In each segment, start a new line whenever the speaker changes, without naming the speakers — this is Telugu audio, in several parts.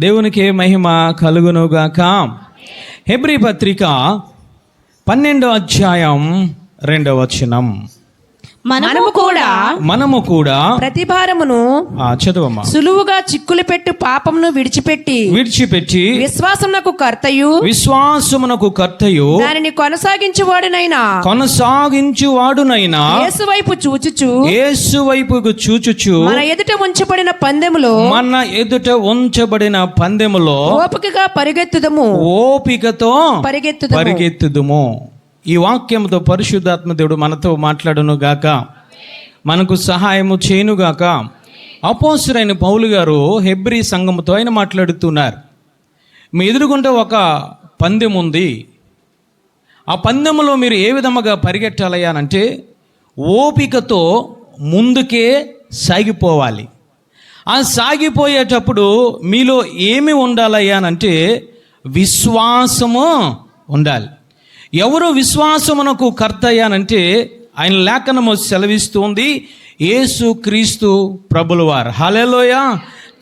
దేవునికి మహిమ కలుగునుగాక. హెబ్రీ పత్రిక 12వ అధ్యాయం 2వ వచనం. మనము కూడా
ప్రతి భారమును
చదువమ్మా.
సులువుగా చిక్కులు పెట్టు పాపమును విడిచిపెట్టి విశ్వాసమునకు కర్తయు దానిని కొనసాగించువాడునైనా యేసు వైపుకు చూచుచు మన ఎదుట ఉంచబడిన పందెములో ఓపికతో పరిగెత్తుదుము. ఈ వాక్యంతో పరిశుద్ధాత్మ దేవుడు మనతో మాట్లాడును గాక, మనకు సహాయము చేయునుగాక. అపోస్తలుడైన పౌలు గారు హెబ్రీ సంఘముతో ఆయన మాట్లాడుతున్నారు. మీ ఎదురుగుంటే ఒక పందెం ఉంది. ఆ పందెములో మీరు ఏ విధముగా పరిగెట్టాలయ్యా అంటే ఓపికతో ముందుకే సాగిపోవాలి. ఆ సాగిపోయేటప్పుడు మీలో ఏమి ఉండాలయ్యానంటే విశ్వాసము ఉండాలి. ఎవరు విశ్వాసమునకు కర్త అయ్యానంటే ఆయన లేఖనము సెలవిస్తుంది, యేసు క్రీస్తు ప్రభులవారు. హల్లెలూయా.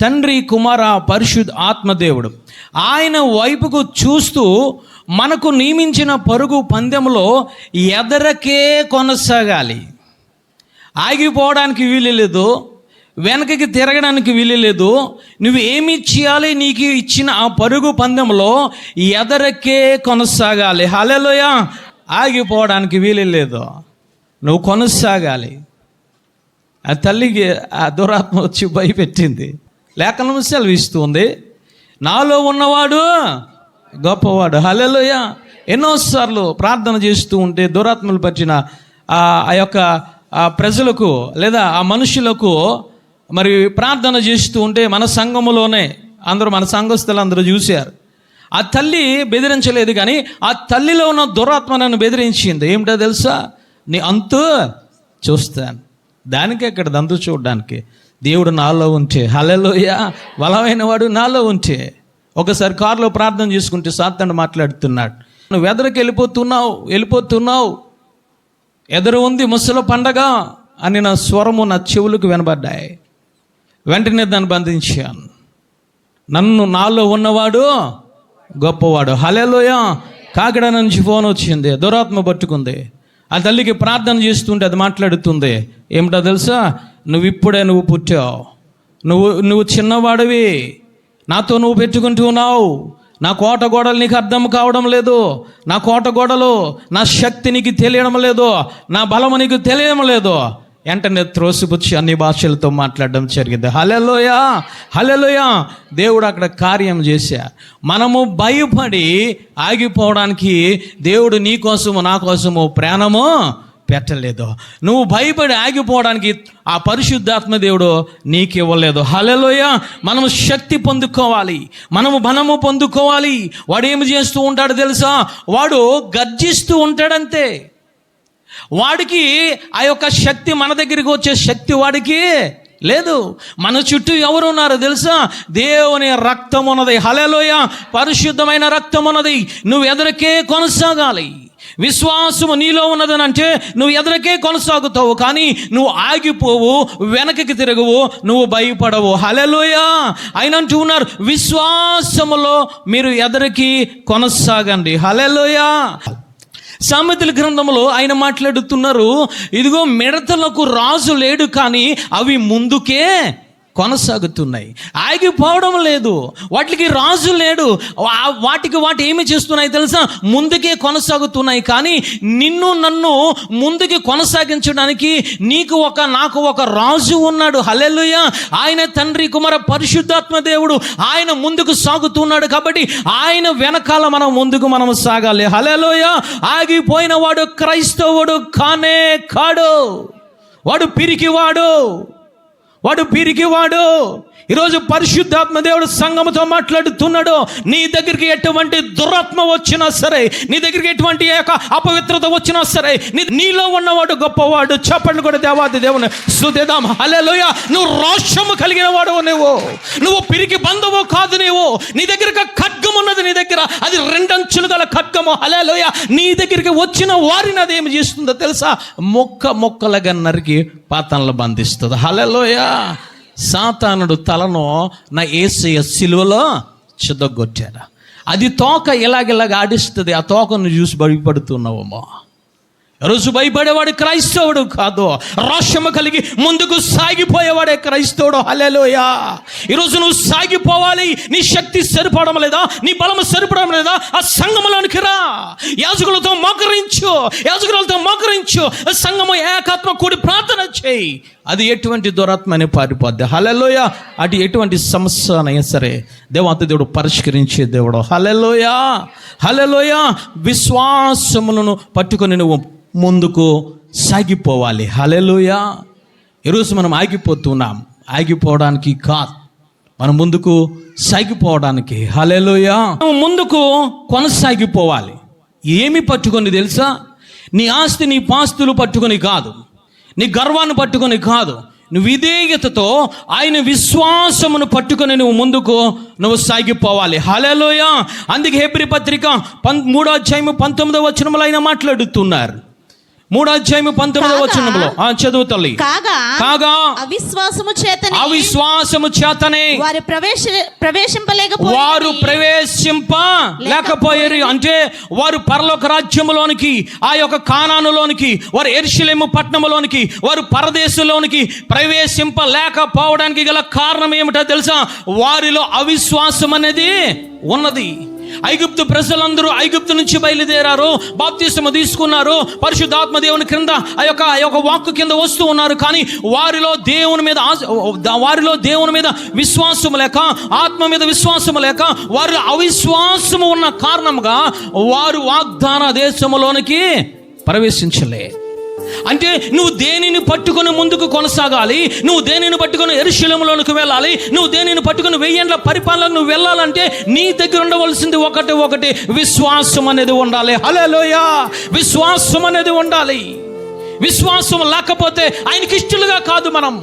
తండ్రి, కుమార, పరిశుద్ధ ఆత్మదేవుడు ఆయన వైపుకు చూస్తూ మనకు నియమించిన పరుగు పందెంలో ఎదరకే కొనసాగాలి. ఆగిపోవడానికి వీలు లేదు, వెనకకి తిరగడానికి వీలు లేదు. నువ్వు ఏమి చేయాలి? నీకు ఇచ్చిన ఆ పరుగు పందెంలో ఎదరకే కొనసాగాలి. హల్లెలూయా. ఆగిపోవడానికి వీలు లేదు, నువ్వు కొనసాగాలి. ఆ తల్లికి ఆ దురాత్మ వచ్చి భయపెట్టింది. లేఖనం సెలవిస్తుంది, నాలో ఉన్నవాడు గొప్పవాడు. హల్లెలూయా. ఎన్నోసార్లు ప్రార్థన చేస్తూ ఉంటే దురాత్మలు పట్టిన ఆ యొక్క ప్రజలకు లేదా ఆ మనుషులకు మరి ప్రార్థన చేస్తూ ఉంటే మన సంఘములోనే మన సంఘస్థులు అందరూ చూశారు. ఆ తల్లి బెదిరించలేదు, కానీ ఆ తల్లిలో ఉన్న దురాత్మ నన్ను బెదిరించింది. ఏమిటో తెలుసా? నీ అంతు చూస్తాను. దానికి అక్కడ దంతు చూడడానికి దేవుడు నాలో ఉంటే, హల్లెలూయా, బలమైన వాడు నాలో ఉంటే. ఒకసారి కారులో ప్రార్థన చేసుకుంటే సాతాను మాట్లాడుతున్నాడు, నువ్వు ఎదరికి వెళ్ళిపోతున్నావు, ఎదురు ఉంది ముసలి పండగ అని నా స్వరము నా చెవులకు వినబడ్డాయి. వెంటనే దాన్ని బంధించాను. నాలో ఉన్నవాడు గొప్పవాడు. హల్లెలూయా. కాకిడ నుంచి ఫోన్ వచ్చింది, దురాత్మ పట్టుకుంది. ఆ తల్లికి ప్రార్థన చేస్తుంటే అది మాట్లాడుతుంది. ఏమిటో తెలుసా? నువ్వు పుట్టావు, నువ్వు చిన్నవాడివి, నాతో నువ్వు పెట్టుకుంటున్నావు. నా కోట గోడలు నీకు అర్థం కావడం లేదు, నా కోట గోడలు, నా శక్తి నీకు తెలియడం లేదు, నా బలము నీకు తెలియడం లేదు. వెంటనే త్రోసిపుచ్చి అన్ని భాషలతో మాట్లాడడం జరిగింది. హల్లెలూయా, హల్లెలూయా. దేవుడు అక్కడ కార్యం చేశారు. మనము భయపడి ఆగిపోవడానికి దేవుడు నీ కోసము నా కోసము ప్రాణము పెట్టలేదు. నువ్వు భయపడి ఆగిపోవడానికి ఆ పరిశుద్ధాత్మ దేవుడు నీకు ఇవ్వలేదు. హల్లెలూయా. మనము శక్తి పొందుకోవాలి, మనము బలము పొందుకోవాలి. వాడు ఏమి చేస్తూ ఉంటాడు తెలుసా? వాడు గర్జిస్తూ ఉంటాడంతే. వాడికి ఆ యొక్క శక్తి, మన దగ్గరికి వచ్చే శక్తి వాడికి లేదు. మన చుట్టూ ఎవరు ఉన్నారో తెలుసా? దేవుని రక్తం ఉన్నది. హల్లెలూయా. పరిశుద్ధమైన రక్తం ఉన్నది. నువ్వు ఎదరికే కొనసాగాలి. విశ్వాసము నీలో ఉన్నదని అంటే నువ్వు ఎదరికే కొనసాగుతావు, కానీ నువ్వు ఆగిపోవు, వెనకకి తిరగవు, నువ్వు భయపడవు. హల్లెలూయా. ఆయన అంటూ ఉన్నారు, విశ్వాసములో మీరు ఎదరికి కొనసాగండి. హల్లెలూయా. సామెతల గ్రంథంలో ఆయన మాట్లాడుతున్నారు, ఇదిగో మిడతలకు రాజు లేడు, కానీ అవి ముందుకే కొనసాగుతున్నాయి, ఆగిపోవడం లేదు. వాటికి రాజు లేడు, వాటి ఏమి చేస్తున్నాయి తెలుసా? ముందుకే కొనసాగుతున్నాయి. కానీ నన్ను ముందుకి కొనసాగించడానికి నాకు ఒక రాజు ఉన్నాడు. హల్లెలూయా. ఆయన తండ్రి, కుమార, పరిశుద్ధాత్మ దేవుడు ఆయన ముందుకు సాగుతున్నాడు. కాబట్టి ఆయన వెనకాల మనం సాగాలి. హల్లెలూయా. ఆగిపోయిన వాడు క్రైస్తవుడు కానే కాడు. వాడు పిరికివాడు. ఈరోజు పరిశుద్ధాత్మ దేవుడు సంఘముతో మాట్లాడుతున్నాడు. నీ దగ్గరికి ఎటువంటి దురాత్మ వచ్చినా సరే, నీ దగ్గరికి ఎటువంటి అపవిత్రత వచ్చినా సరే, నీలో ఉన్నవాడు గొప్పవాడు. చెప్పండి కూడా దేవాది దేవుని స్తుతిద్దాం. హల్లెలూయా. నువ్వు రోషము కలిగిన వాడు, నువ్వు పిరికి బంధువు కాదు. నీ దగ్గర ఖడ్గం ఉన్నది, నీ దగ్గర అది 2 అంచులు గల ఖడ్గము. హల్లెలూయా. నీ దగ్గరికి వచ్చిన వారిని అది ఏమి చేస్తుందో తెలుసా? మొక్కలుగా నరికి పాతాళంలో బంధిస్తుంది. హల్లెలూయా. సాతానుడు తలను నా యేసయ్య సిలువలో చితగ్గొట్టాడు. అది తోక ఇలాగిలాగ ఆడిస్తుంది. ఆ తోకను చూసి భయపడుతున్నావమ్మా. రోజు భయపడేవాడు క్రైస్తవుడు కాదు, రోషము కలిగి ముందుకు సాగిపోయేవాడే క్రైస్తవుడు. హల్లెలూయా. ఈరోజు నువ్వు సాగిపోవాలి. నీ శక్తి సరిపడడం లేదా, నీ బలము సరిపడడం లేదా, ఆ సంఘములోనికి రా. యాజకులతో మోకరించు. సంఘము ఏకాత్మ కూడి ప్రార్థన చేయి. అది ఎటువంటి దురాత్మని పారిపోద్ది. హల్లెలూయా. అటు ఎటువంటి సమస్య అయినా సరే దేవాతి దేవుడు పరిష్కరించే దేవుడు. హల్లెలూయా. విశ్వాసములను పట్టుకొని నువ్వు ముందుకు సాగిపోవాలి. హల్లెలూయా. ఈరోజు మనం ఆగిపోవడానికి కాదు, మనం ముందుకు సాగిపోవడానికి. హల్లెలూయా. నువ్వు ముందుకు కొనసాగిపోవాలి. ఏమి పట్టుకొని తెలుసా? నీ ఆస్తి నీ పాస్తులు పట్టుకొని కాదు, నీ గర్వాన్ని పట్టుకొని కాదు, నువ్వు విధేయతతో ఆయన విశ్వాసమును పట్టుకొని నువ్వు ముందుకు సాగిపోవాలి. హల్లెలూయా. అందుకే హెబ్రీ పత్రిక 3:19 ఆయన మాట్లాడుతున్నారు. 3:19 చదువు తల్లి. కాగా అవిశ్వాసము చేతనే వారు ప్రవేశింపలేకపోయారు. అంటే వారు పరలోక రాజ్యములోనికి, ఆ యొక్క కానానులోనికి, వారు యెరూషలేము పట్టణములోనికి, వారు పరదేశంలోనికి ప్రవేశింపలేకపోవడానికి గల కారణం ఏమిటో తెలుసా? వారిలో అవిశ్వాసం అనేది ఉన్నది. ఐగుప్తు ప్రజలందరూ ఐగుప్తు నుంచి బయలుదేరారు, బాప్తిస్మము తీసుకున్నారు, పరిశుద్ధాత్మ దేవుని క్రింద ఆ యొక్క వాక్కు కింద వస్తూ ఉన్నారు. కానీ వారిలో దేవుని మీద విశ్వాసము లేక, ఆత్మ మీద విశ్వాసము లేక, వారిలో అవిశ్వాసము ఉన్న కారణంగా వారు వాగ్దాన దేశములోనికి ప్రవేశించలే. అంటే నువ్వు దేనిని పట్టుకొని ముందుకు కొనసాగాలి, నువ్వు దేనిని పట్టుకొని యెరూషలేములోనికి వెళ్ళాలి, నువ్వు దేనిని పట్టుకొని 1000 ఏళ్ల పరిపాలన నువ్వు వెళ్ళాలంటే నీ దగ్గర ఉండవలసింది ఒకటి విశ్వాసం అనేది ఉండాలి. హల్లెలూయా. విశ్వాసం అనేది ఉండాలి. విశ్వాసం లేకపోతే ఆయనకి ఇష్టలుగా కాదు. మనం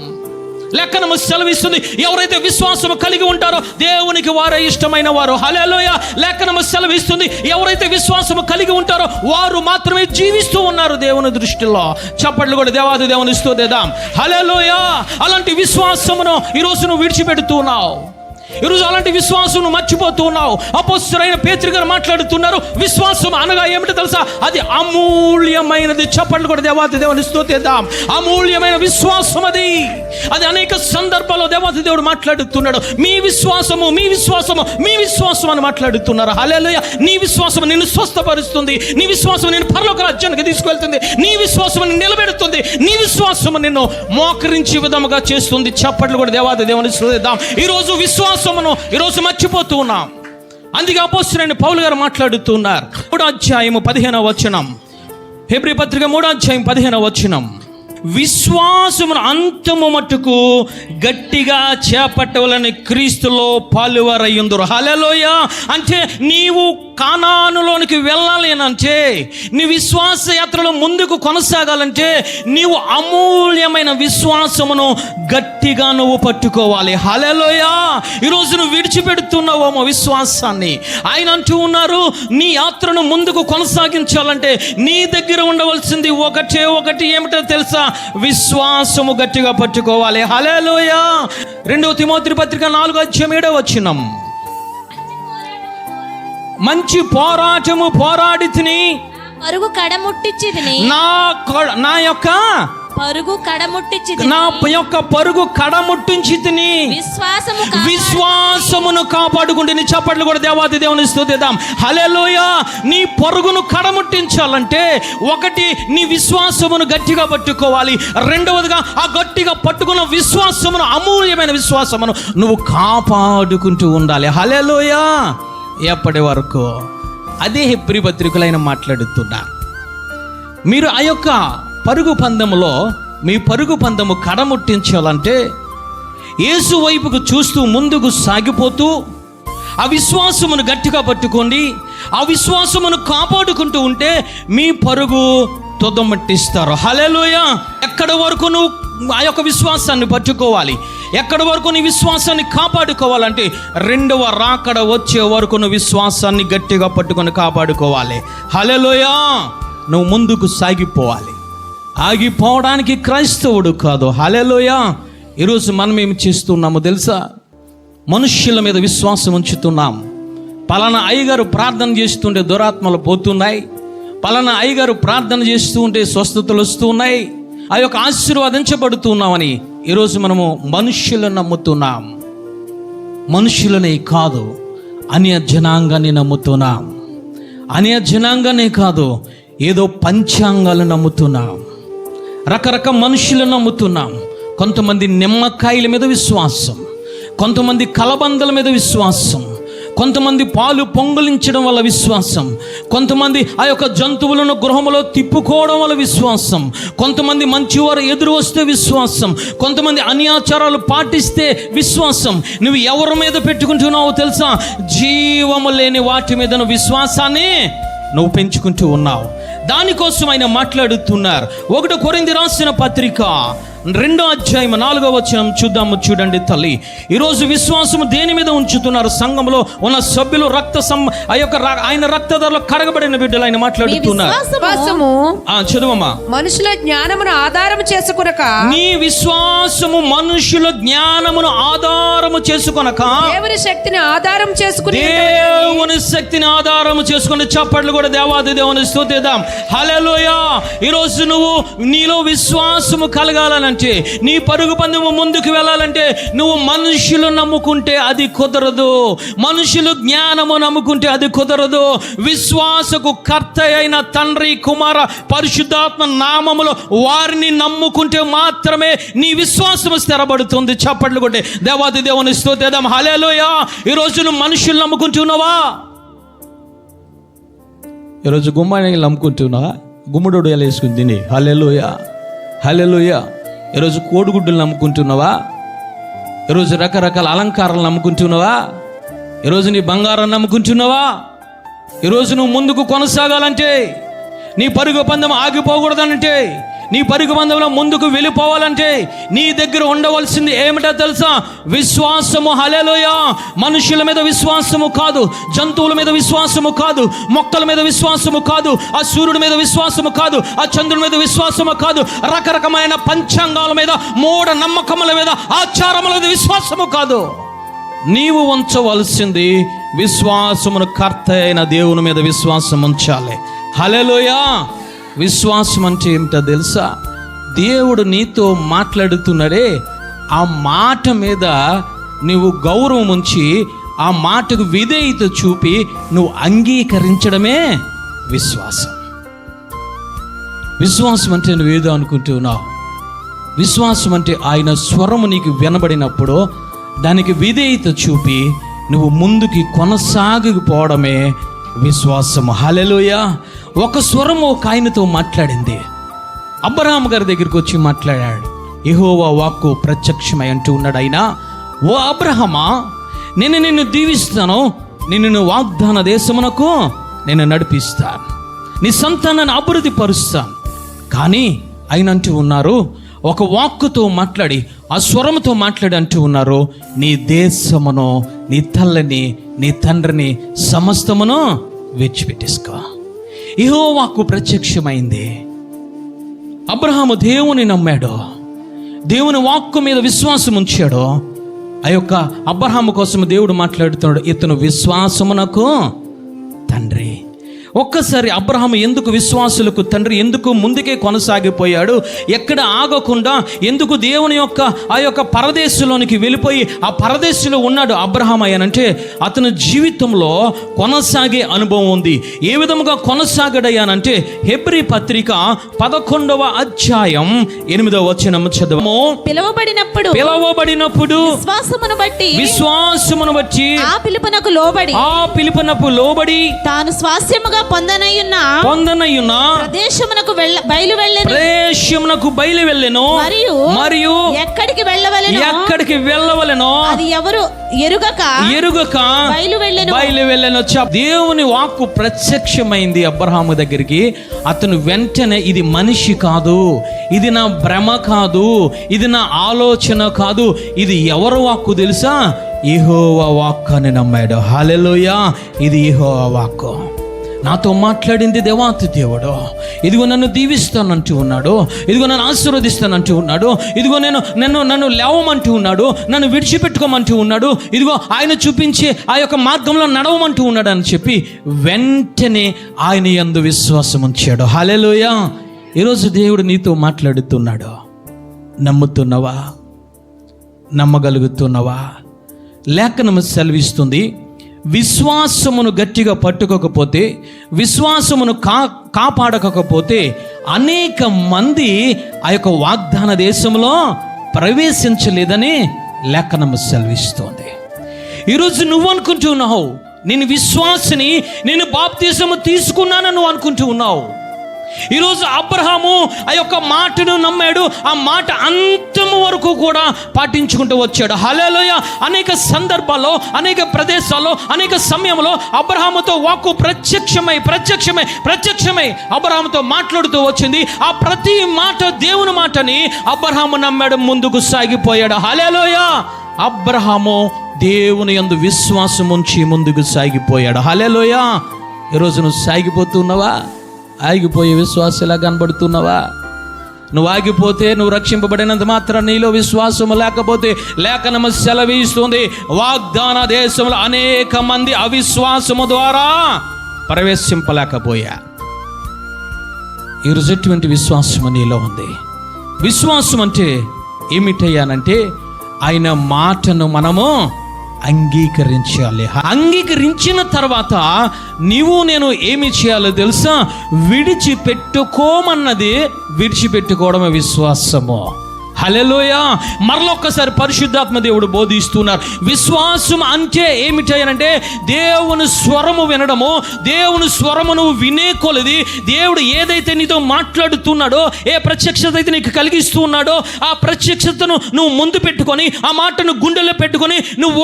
లేఖనము సెలవిస్తుంది, ఎవరైతే విశ్వాసము కలిగి ఉంటారో దేవునికి వారే ఇష్టమైన వారు. హల్లెలూయా. లేఖనము సెలవిస్తుంది, ఎవరైతే విశ్వాసము కలిగి ఉంటారో వారు మాత్రమే జీవిస్తూ ఉన్నారు దేవుని దృష్టిలో. చప్పట్లు కూడా దేవాది దేవుని స్తుతిద్దాం. హల్లెలూయా. అలాంటి విశ్వాసమును ఈరోజు నువ్వు విడిచిపెడుతున్నావు. ఈరోజు అలాంటి విశ్వాసం మర్చిపోతూ ఉన్నావు. అపోస్తలుడైన పేతురు గారు మాట్లాడుతున్నారు, విశ్వాసం అనగా ఏమిటో తెలుసా? అది అమూల్యమైనది. చప్పట్లు కూడా దేవాతి దేవుని స్తుతిద్దాం. అమూల్యమైన విశ్వాసం అది అనేక సందర్భాల్లో దేవాతి దేవుడు మాట్లాడుతున్నాడు. మీ విశ్వాసము అని మాట్లాడుతున్నారు. హల్లెలూయా. నీ విశ్వాసం నిన్ను స్వస్థపరుస్తుంది, నీ విశ్వాసం నిన్ను పరలోక రాజ్యానికి తీసుకెళ్తుంది, నీ విశ్వాసం నిన్ను నిలబెడుతుంది, నీ విశ్వాసం నిన్ను మోకరించే విధముగా చేస్తుంది. చప్పట్లు కూడా దేవాతి దేవుని స్తుతిద్దాం. ఈరోజు ఈరోజు మర్చిపోతూ ఉన్నాం. అందుకే అపోస్తలుడైన పౌలు గారు మాట్లాడుతున్నారు. 3:15 హెబ్రీ పత్రిక 3:15 విశ్వాసమును అంతము మట్టుకు గట్టిగా చేపట్టవలని క్రీస్తులో పాలువారయ్యుందురు. హల్లెలూయా. అంటే నీవు కానానులోనికి వెళ్ళాలి అంటే, నీ విశ్వాస యాత్రలో ముందుకు కొనసాగాలంటే నీవు అమూల్యమైన విశ్వాసమును గట్టిగా నువ్వు పట్టుకోవాలి. హల్లెలూయా. ఈరోజు నువ్వు విడిచిపెడుతున్నావేమో విశ్వాసాన్ని. ఆయన అంటూ ఉన్నారు, నీ యాత్రను ముందుకు కొనసాగించాలంటే నీ దగ్గర ఉండవలసింది ఒకటి ఏమిటో తెలుసా? విశ్వాసము గట్టిగా పట్టుకోవాలి. హల్లెలూయా. 2 తిమోతి పత్రిక 4:7 మంచి పోరాటము పోరాడి తిని
పరుగు కడముట్టించితిని,
నా యొక్క పరుగు కడముట్టించి తిని విశ్వాసమును కాపాడుకుంటే. చప్పట్లు కూడా దేవాది దేవుని స్తుతిద్దాం. హల్లెలూయా. నీ పరుగును కడముట్టించాలంటే ఒకటి నీ విశ్వాసమును గట్టిగా పట్టుకోవాలి. రెండవదిగా ఆ గట్టిగా పట్టుకున్న విశ్వాసమును, అమూల్యమైన విశ్వాసమును నువ్వు కాపాడుకుంటూ ఉండాలి. హల్లెలూయా. ఎప్పటి వరకు? అదే హెబ్రీ పత్రికలైన మాట్లాడుతున్నారు. మీరు ఆ యొక్క పరుగు పందెములో మీ పరుగు పందెము కడముట్టించాలంటే యేసు వైపుకు చూస్తూ ముందుకు సాగిపోతూ ఆ విశ్వాసమును గట్టిగా పట్టుకోండి. ఆ విశ్వాసమును కాపాడుకుంటూ ఉంటే మీ పరుగు తొదమట్టిస్తారు. హల్లెలూయా. ఎక్కడి వరకు నువ్వు ఆ యొక్క విశ్వాసాన్ని పట్టుకోవాలి, ఎక్కడి వరకు నీ విశ్వాసాన్ని కాపాడుకోవాలంటే రెండవ రాకడ వచ్చే వరకు నువ్వు విశ్వాసాన్ని గట్టిగా పట్టుకొని కాపాడుకోవాలి. హల్లెలూయా. నువ్వు ముందుకు సాగిపోవాలి. ఆగిపోవడానికి క్రైస్తవుడు కాదు. హల్లెలూయా. ఈరోజు మనం ఏమి చేస్తున్నామో తెలుసా? మనుష్యుల మీద విశ్వాసం ఉంచుతున్నాం. పలానా అయ్యగారు ప్రార్థన చేస్తుంటే దురాత్మలు పోతున్నాయి, పలానా అయ్యగారు ప్రార్థన చేస్తూ ఉంటే స్వస్థతలు వస్తూ ఉన్నాయి, ఆ యొక్క ఆశీర్వాదించబడుతున్నామని ఈరోజు మనము మనుష్యులను నమ్ముతున్నాం. మనుష్యులనే కాదు, అన్య జనాంగాన్ని నమ్ముతున్నాం. అన్య జనాంగానే కాదు, ఏదో పంచాంగాలు నమ్ముతున్నాం. రకరకాల మనుషులను నమ్ముతున్నాం. కొంతమంది నిమ్మకాయల మీద విశ్వాసం, కొంతమంది కలబందల మీద విశ్వాసం, కొంతమంది పాలు పొంగులించడం వల్ల విశ్వాసం, కొంతమంది ఆ యొక్క జంతువులను గృహంలో తిప్పుకోవడం వల్ల విశ్వాసం, కొంతమంది మంచివారు ఎదురు వస్తే విశ్వాసం, కొంతమంది అన్యాచారాలు పాటిస్తే విశ్వాసం. నువ్వు ఎవరి మీద పెట్టుకుంటున్నావో తెలుసా? జీవము లేని వాటి మీద నువ్వు విశ్వాసాన్ని నువ్వు పెంచుకుంటూ ఉన్నావు. దానికోసం ఆయన మాట్లాడుతున్నారు. 1 కొరింథీ రాసిన పత్రిక 2వ అధ్యాయం 4వ వచనం చూద్దాము. చూడండి తల్లి, ఈరోజు విశ్వాసము దేని మీద ఉంచుతున్నారు? సంఘంలో ఉన్న సభ్యులు ఆయన రక్తధారలో కడగబడిన బిడ్డలు ఆయన మాట్లాడుతున్నారు. చదువమ్మా.
మనుషుల జ్ఞానమును ఆధారం చేసుకొనక,
నీ విశ్వాసము మనుషుల జ్ఞానమును ఆధారము చేసుకొనక,
దేవుని శక్తిని ఆధారం చేసుకుని,
దేవుని శక్తిని ఆధారము చేసుకుని చప్పట్లు కూడా దేవాది దేవుని స్తుతిద్దాం. హల్లెలూయా. ఈరోజు నువ్వు నీలో విశ్వాసము కలగాలని, నీ పరుగు పందెము ముందుకు వెళ్ళాలంటే నువ్వు మనుషులు నమ్ముకుంటే అది కుదరదు. మనుషులు జ్ఞానము నమ్ముకుంటే అది కుదరదు. విశ్వాసకు కర్త అయిన తండ్రి, కుమార, పరిశుద్ధాత్మ నామములో వారిని నమ్ముకుంటే మాత్రమే నీ విశ్వాసం స్థిరపడుతుంది. చప్పట్లు కొట్టే దేవాది దేవుని స్తుతిద్దాం. హల్లెలూయా. ఈరోజు నువ్వు మనుషులు నమ్ముకుంటున్నావా? ఈరోజు గుమ్మానికి నమ్ముకుంటున్నావా? గుమ్మడోడు ఎలా వేసుకుని తిని. హల్లెలూయా, హల్లెలూయా. ఈరోజు కోడిగుడ్డులు నమ్ముకుంటున్నావా? ఈరోజు రకరకాల అలంకారాలు నమ్ముకుంటున్నావా? ఈరోజు నీ బంగారం నమ్ముకుంటున్నావా? ఈరోజు నువ్వు ముందుకు కొనసాగాలంటే, నీ పరుగు పందెం ఆగిపోకూడదనంటే, నీ పరుగు పందెంలో ముందుకు వెళ్ళిపోవాలంటే నీ దగ్గర ఉండవలసింది ఏమిటో తెలుసా? విశ్వాసము. హల్లెలూయా. మనుషుల మీద విశ్వాసము కాదు, జంతువుల మీద విశ్వాసము కాదు, మొక్కల మీద విశ్వాసము కాదు, ఆ సూర్యుడి మీద విశ్వాసము కాదు, ఆ చంద్రుడి మీద విశ్వాసము కాదు, రకరకమైన పంచాంగాల మీద, మూఢ నమ్మకముల మీద, ఆచారముల మీద విశ్వాసము కాదు. నీవు ఉంచవలసింది విశ్వాసమును కర్త అయిన దేవుని మీద విశ్వాసం ఉంచాలి. హల్లెలూయా. విశ్వాసం అంటే ఏమిటో తెలుసా? దేవుడు నీతో మాట్లాడుతున్నాడే, ఆ మాట మీద నువ్వు గౌరవం ఉంచి, ఆ మాటకు విధేయత చూపి నువ్వు అంగీకరించడమే విశ్వాసం. విశ్వాసం అంటే నువ్వేదో అనుకుంటున్నావు. విశ్వాసం అంటే ఆయన స్వరము నీకు వినబడినప్పుడు దానికి విధేయత చూపి నువ్వు ముందుకి కొనసాగిపోవడమే విశ్వాసం. హల్లెలూయా. ఒక స్వరము ఒక ఆయనతో మాట్లాడింది. అబ్రహాము గారి దగ్గరికి వచ్చి మాట్లాడాడు. యెహోవా వాక్కు ప్రత్యక్షమై అంటూ ఉన్నాడు ఆయన, ఓ అబ్రహమా, నేను నిన్ను దీవిస్తాను, నిన్ను వాగ్దాన దేశమునకు నేను నడిపిస్తాను, నీ సంతానాన్ని అభివృద్ధి పరుస్తాను. కానీ ఆయన అంటూ ఉన్నారు, ఒక వాక్కుతో మాట్లాడి, ఆ స్వరముతో మాట్లాడి అంటూ ఉన్నారు, నీ దేశమును, నీ తల్లిని, నీ తండ్రిని, సమస్తమును విడిచిపెట్టేసుకో. యెహోవా వాక్కు ప్రత్యక్షమైంది. అబ్రహాము దేవుని నమ్మాడు, దేవుని వాక్కు మీద విశ్వాసం ఉంచాడు. ఆ యొక్క అబ్రహాము కోసం దేవుడు మాట్లాడుతున్నాడు, ఇతను విశ్వాసమునకు తండ్రి. ఒక్కసారి అబ్రహాము ఎందుకు విశ్వాసులకు తండ్రి, ఎందుకు ముందుకే కొనసాగిపోయాడు, ఎక్కడ ఆగకుండా ఎందుకు దేవుని యొక్క ఆ యొక్క పరదేశంలోనికి వెళ్ళిపోయి ఆ పరదేశంలో ఉన్నాడు అబ్రహాము అయ్యానంటే, అతని జీవితంలో కొనసాగే అనుభవం ఉంది. ఏ విధముగా కొనసాగడయ్యానంటే, హెబ్రీ పత్రిక 11వ అధ్యాయం 8వ వచనం చదవము.
పిలువబడినప్పుడు
విశ్వాసమును బట్టి
ఆ పిలుపునకు లోబడి తాను స్వాస్యముగా పొందనయున్న ప్రదేశమునకు బయలువెళ్ళెను. మరియు ఎక్కడికి వెళ్ళవలెనో అది ఎవరు ఎరుగక బయలువెళ్ళెను.
దేవుని వాక్కు ప్రత్యక్షమైంది అబ్రహాము దగ్గరికి. అతను వెంటనే, ఇది మనిషి కాదు, ఇది నా భ్రమ కాదు, ఇది నా ఆలోచన కాదు, ఇది ఎవరు వాక్కు తెలుసా? యెహోవా వాక్కు అని నమ్మాడు. హల్లెలూయా. ఇది యెహోవా వాక్కు. నాతో మాట్లాడింది దేవాతి దేవుడు. ఇదిగో నన్ను దీవిస్తానంటూ ఉన్నాడు, ఇదిగో నన్ను ఆశీర్వదిస్తానంటూ ఉన్నాడు, ఇదిగో నన్ను లేవమంటూ ఉన్నాడు, నన్ను విడిచిపెట్టుకోమంటూ ఉన్నాడు, ఇదిగో ఆయన చూపించే ఆ యొక్క మార్గంలో నడవమంటూ ఉన్నాడు అని చెప్పి వెంటనే ఆయన యందు విశ్వాసం ఉంచాడు. హల్లెలూయా. ఈరోజు దేవుడు నీతో మాట్లాడుతున్నాడు. నమ్ముతున్నావా? నమ్మగలుగుతున్నావా? లేఖనము సెలవిస్తుంది, విశ్వాసమును గట్టిగా పట్టుకోకపోతే, విశ్వాసమును కాపాడకపోతే అనేక మంది ఆ యొక్క వాగ్దాన దేశంలో ప్రవేశించలేదని లేఖనము సెలవిస్తోంది. ఈరోజు నువ్వు అనుకుంటూ ఉన్నావు, నేను విశ్వాసిని, నేను బాప్తిసము తీసుకున్నాను నువ్వు అనుకుంటూ ఉన్నావు. ఈరోజు అబ్రహాము ఆ యొక్క మాటను నమ్మాడు, ఆ మాట అంతము వరకు కూడా పాటించుకుంటూ వచ్చాడు. హల్లెలూయా. అనేక సందర్భాల్లో, అనేక ప్రదేశాల్లో, అనేక సమయంలో అబ్రహాముతో వాక్కు ప్రత్యక్షమై అబ్రహాముతో మాట్లాడుతూ వచ్చింది. ఆ ప్రతి మాట దేవుని మాటని అబ్రహాము నమ్మాడు, ముందుకు సాగిపోయాడు. హల్లెలూయా. అబ్రహాము దేవుని యందు విశ్వాసం ఉంచి ముందుకు సాగిపోయాడు. హల్లెలూయా. ఈరోజు నువ్వు సాగిపోతున్నావా? ఆగిపోయే విశ్వాసలా కనబడుతున్నావా? నువ్వు ఆగిపోతే, నువ్వు రక్షింపబడినంత మాత్రం నీలో విశ్వాసము లేకపోతే లేఖనము సెలవిస్తుంది, వాగ్దాన దేశంలో అనేక మంది అవిశ్వాసము ద్వారా ప్రవేశింపలేకపోయా. ఈరోజు ఎటువంటి విశ్వాసము నీలో ఉంది? విశ్వాసం అంటే ఏమిటయ్యానంటే ఆయన మాటను మనము అంగీకరించాలి. అంగీకరించిన తర్వాత నీవు నేను ఏమి చేయాలో తెలుసా? విడిచిపెట్టుకోవడమే విశ్వాసము. హల్లెలూయా. మరొకసారి పరిశుద్ధాత్మ దేవుడు బోధిస్తున్నారు. విశ్వాసం అంటే ఏమిటంటే దేవుని స్వరము వినడము. దేవుని స్వరము నువ్వు వినే కొలది దేవుడు ఏదైతే నీతో మాట్లాడుతున్నాడో, ఏ ప్రత్యక్షత అయితే నీకు కలిగిస్తూ ఉన్నాడో, ఆ ప్రత్యక్షతను నువ్వు ముందు పెట్టుకొని, ఆ మాటను గుండెలో పెట్టుకొని నువ్వు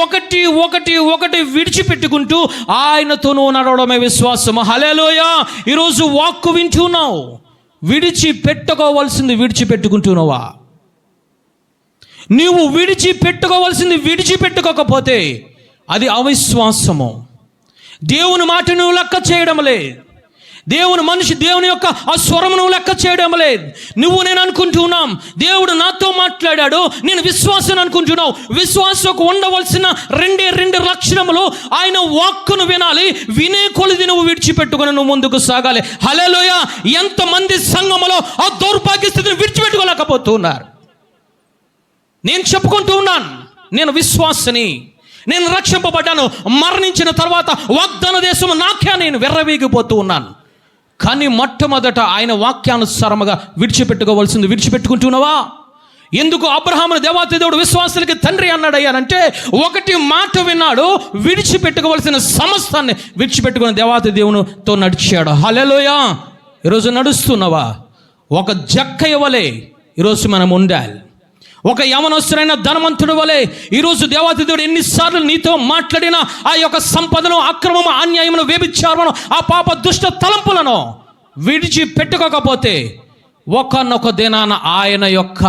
ఒకటి విడిచిపెట్టుకుంటూ ఆయనతో నువ్వు నడవడమే విశ్వాసము. హల్లెలూయా. ఈరోజు వాక్కు వింటున్నావు, విడిచిపెట్టుకుంటున్నావా? నీవు విడిచిపెట్టుకోకపోతే అది అవిశ్వాసము. దేవుని మాట నువ్వు లెక్క చేయడం లేదు. దేవుని యొక్క ఆ స్వరం నువ్వు లెక్క చేయడం లేదు. నేను అనుకుంటున్నాం, దేవుడు నాతో మాట్లాడాడు, నేను విశ్వాసం అనుకుంటున్నావు. విశ్వాసకు ఉండవలసిన రెండు లక్షణములు, ఆయన వాక్కును వినాలి, వినే కొలిది నువ్వు విడిచిపెట్టుకుని నువ్వు ముందుకు సాగాలి. హల్లెలూయా. ఎంతమంది సంఘములో ఆ దౌర్భాగ్య స్థితిని విడిచిపెట్టుకోలేకపోతున్నారు. నేను చెప్పుకుంటూ ఉన్నాను, నేను విశ్వాసిని, నేను రక్షింపబడ్డాను, మరణించిన తర్వాత వాగ్దాన దేశం నాకే నేను విర్రవీగిపోతూ ఉన్నాను. కానీ మొట్టమొదట ఆయన వాక్యానుసారముగా విడిచిపెట్టుకుంటున్నావా? ఎందుకు అబ్రహామును దేవాతి దేవుడు విశ్వాసులకి తండ్రి అన్నాడయ్యానంటే, ఒకటి మాట విన్నాడు, విడిచిపెట్టుకోవలసిన సమస్తాన్ని విడిచిపెట్టుకుని దేవాతి దేవునితో నడిచాడు. హల్లెలూయా. ఈరోజు నడుస్తున్నావా? ఒక జక్కయ్య వలె ఈరోజు మనం ఉండాలి. ఒక యవనస్తుడైన ధనవంతుడు వలె ఈరోజు దేవాతి దేవుడు ఎన్నిసార్లు నీతో మాట్లాడినా ఆ యొక్క సంపదను, అక్రమము, అన్యాయమును, వ్యభిచారమును, ఆ పాప దుష్ట తలంపులను విడిచిపెట్టుకోకపోతే ఒకనొక దినాన ఆయన యొక్క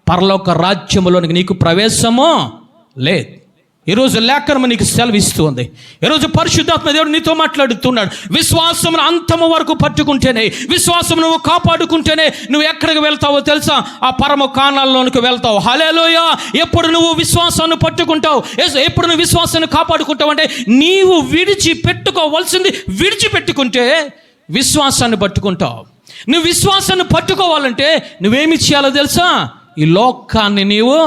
పరలోక రాజ్యములోనికి నీకు ప్రవేశము లేదు. ఈరోజు లేఖనము నీకు సెలవిస్తుంది. ఈరోజు పరిశుద్ధాత్మ దేవుడు నీతో మాట్లాడుతున్నాడు. విశ్వాసమును అంతము వరకు పట్టుకుంటేనే, విశ్వాసం నువ్వు కాపాడుకుంటేనే నువ్వు ఎక్కడికి వెళ్తావో తెలుసా? ఆ పరమ కానాల్లోనికి వెళ్తావు. హల్లెలూయా. ఎప్పుడు నువ్వు విశ్వాసాన్ని పట్టుకుంటావు, ఎప్పుడు నువ్వు విశ్వాసాన్ని కాపాడుకుంటావు అంటే, నీవు విడిచిపెట్టుకుంటే విశ్వాసాన్ని పట్టుకుంటావు. నువ్వు విశ్వాసాన్ని పట్టుకోవాలంటే నువ్వేమి చేయాలో తెలుసా? ఈ లోకాన్ని నీవు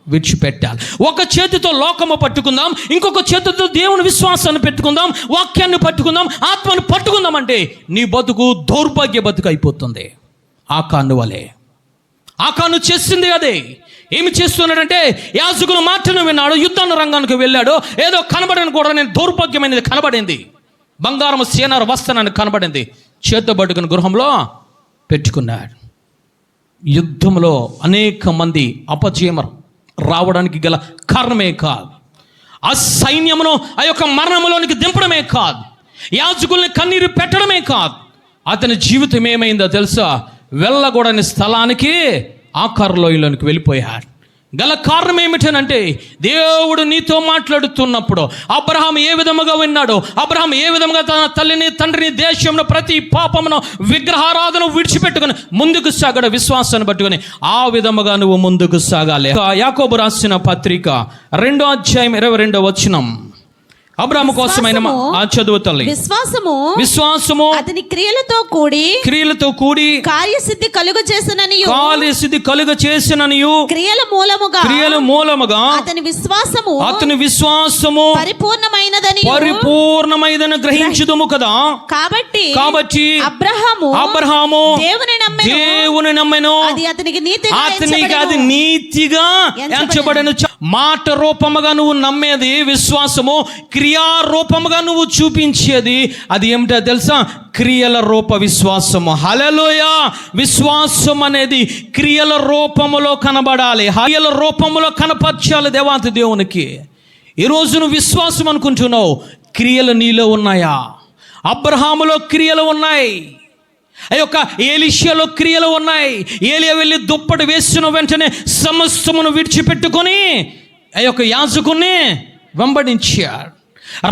విడిచిపెట్టాలి. ఒక చేతితో లోకము పట్టుకుందాం, ఇంకొక చేతితో దేవుని విశ్వాసాన్ని పెట్టుకుందాం, వాక్యాన్ని పట్టుకుందాం, ఆత్మను పట్టుకుందాం అంటే నీ బతుకు దౌర్భాగ్య బతుకు అయిపోతుంది. ఆకాను వలె. ఆకాను చేసింది అదే. ఏమి చేస్తున్నాడంటే, యాజకుని మాటను విన్నాడు, యుద్ధాన్ని రంగానికి వెళ్ళాడు. ఏదో కనబడని కూడా నేను దౌర్భాగ్యమైనది కనబడింది, బంగారం సేనారు వస్తానని కనబడింది, చేతబడుకుని గృహంలో పెట్టుకున్నాడు. యుద్ధంలో అనేక మంది అపజయమరు రావడానికి గల కారణమే కాదు, ఆ సైన్యమును ఆ యొక్క మరణములోనికి దింపడమే కాదు, యాజకుల్ని కన్నీరు పెట్టడమే కాదు, అతని జీవితం ఏమైందో తెలుసా? వెళ్ళకూడని స్థలానికి ఆకారలోయలోనికి వెళ్ళిపోయాడు. గల కారణం ఏమిటనంటే దేవుడు నీతో మాట్లాడుతున్నప్పుడు అబ్రహాం ఏ విధముగా విన్నాడో, అబ్రహాం ఏ విధముగా తన తల్లిని తండ్రిని దేశంలో ప్రతి పాపమును విగ్రహారాధన విడిచిపెట్టుకుని ముందుకు సాగాడు విశ్వాసాన్ని పట్టుకొని, ఆ విధముగా నువ్వు ముందుకు సాగాలి. యాకోబు రాసిన పత్రిక 2వ అధ్యాయం 22వ వచనం. అబ్రాహాము కోసమైన చదువు తల్లి. విశ్వాసము
అతని క్రియలతో కూడి కార్యసిద్ధి కలుగ చేసిననియు క్రియల మూలముగా అతని విశ్వాసము
పరిపూర్ణమైనదని గ్రహించుదుము కదా. కాబట్టి అబ్రహాము దేవుని నమ్మెను, అతనికి అది నీతిగా ఎంచబడెను. మాట రూపముగా నువ్వు నమ్మేది విశ్వాసము, క్రియారూపముగా నువ్వు చూపించేది అది ఏమిటో తెలుసా? క్రియల రూప విశ్వాసము. హల్లెలూయా. విశ్వాసం అనేది క్రియల రూపములో కనబడాలి, క్రియల రూపములో కనపరచాలి దేవాతి దేవునికి. ఈరోజు నువ్వు విశ్వాసం అనుకుంటున్నావు, క్రియలు నీలో ఉన్నాయా? అబ్రహాములో క్రియలు ఉన్నాయి, ఆ యొక్క ఏలీషాలో క్రియలు ఉన్నాయి. ఏలియా వెళ్ళి దుప్పటి వేసిన వెంటనే సమస్తమును విడిచిపెట్టుకొని ఆ యొక్క యాజకుని వెంబడించాడు.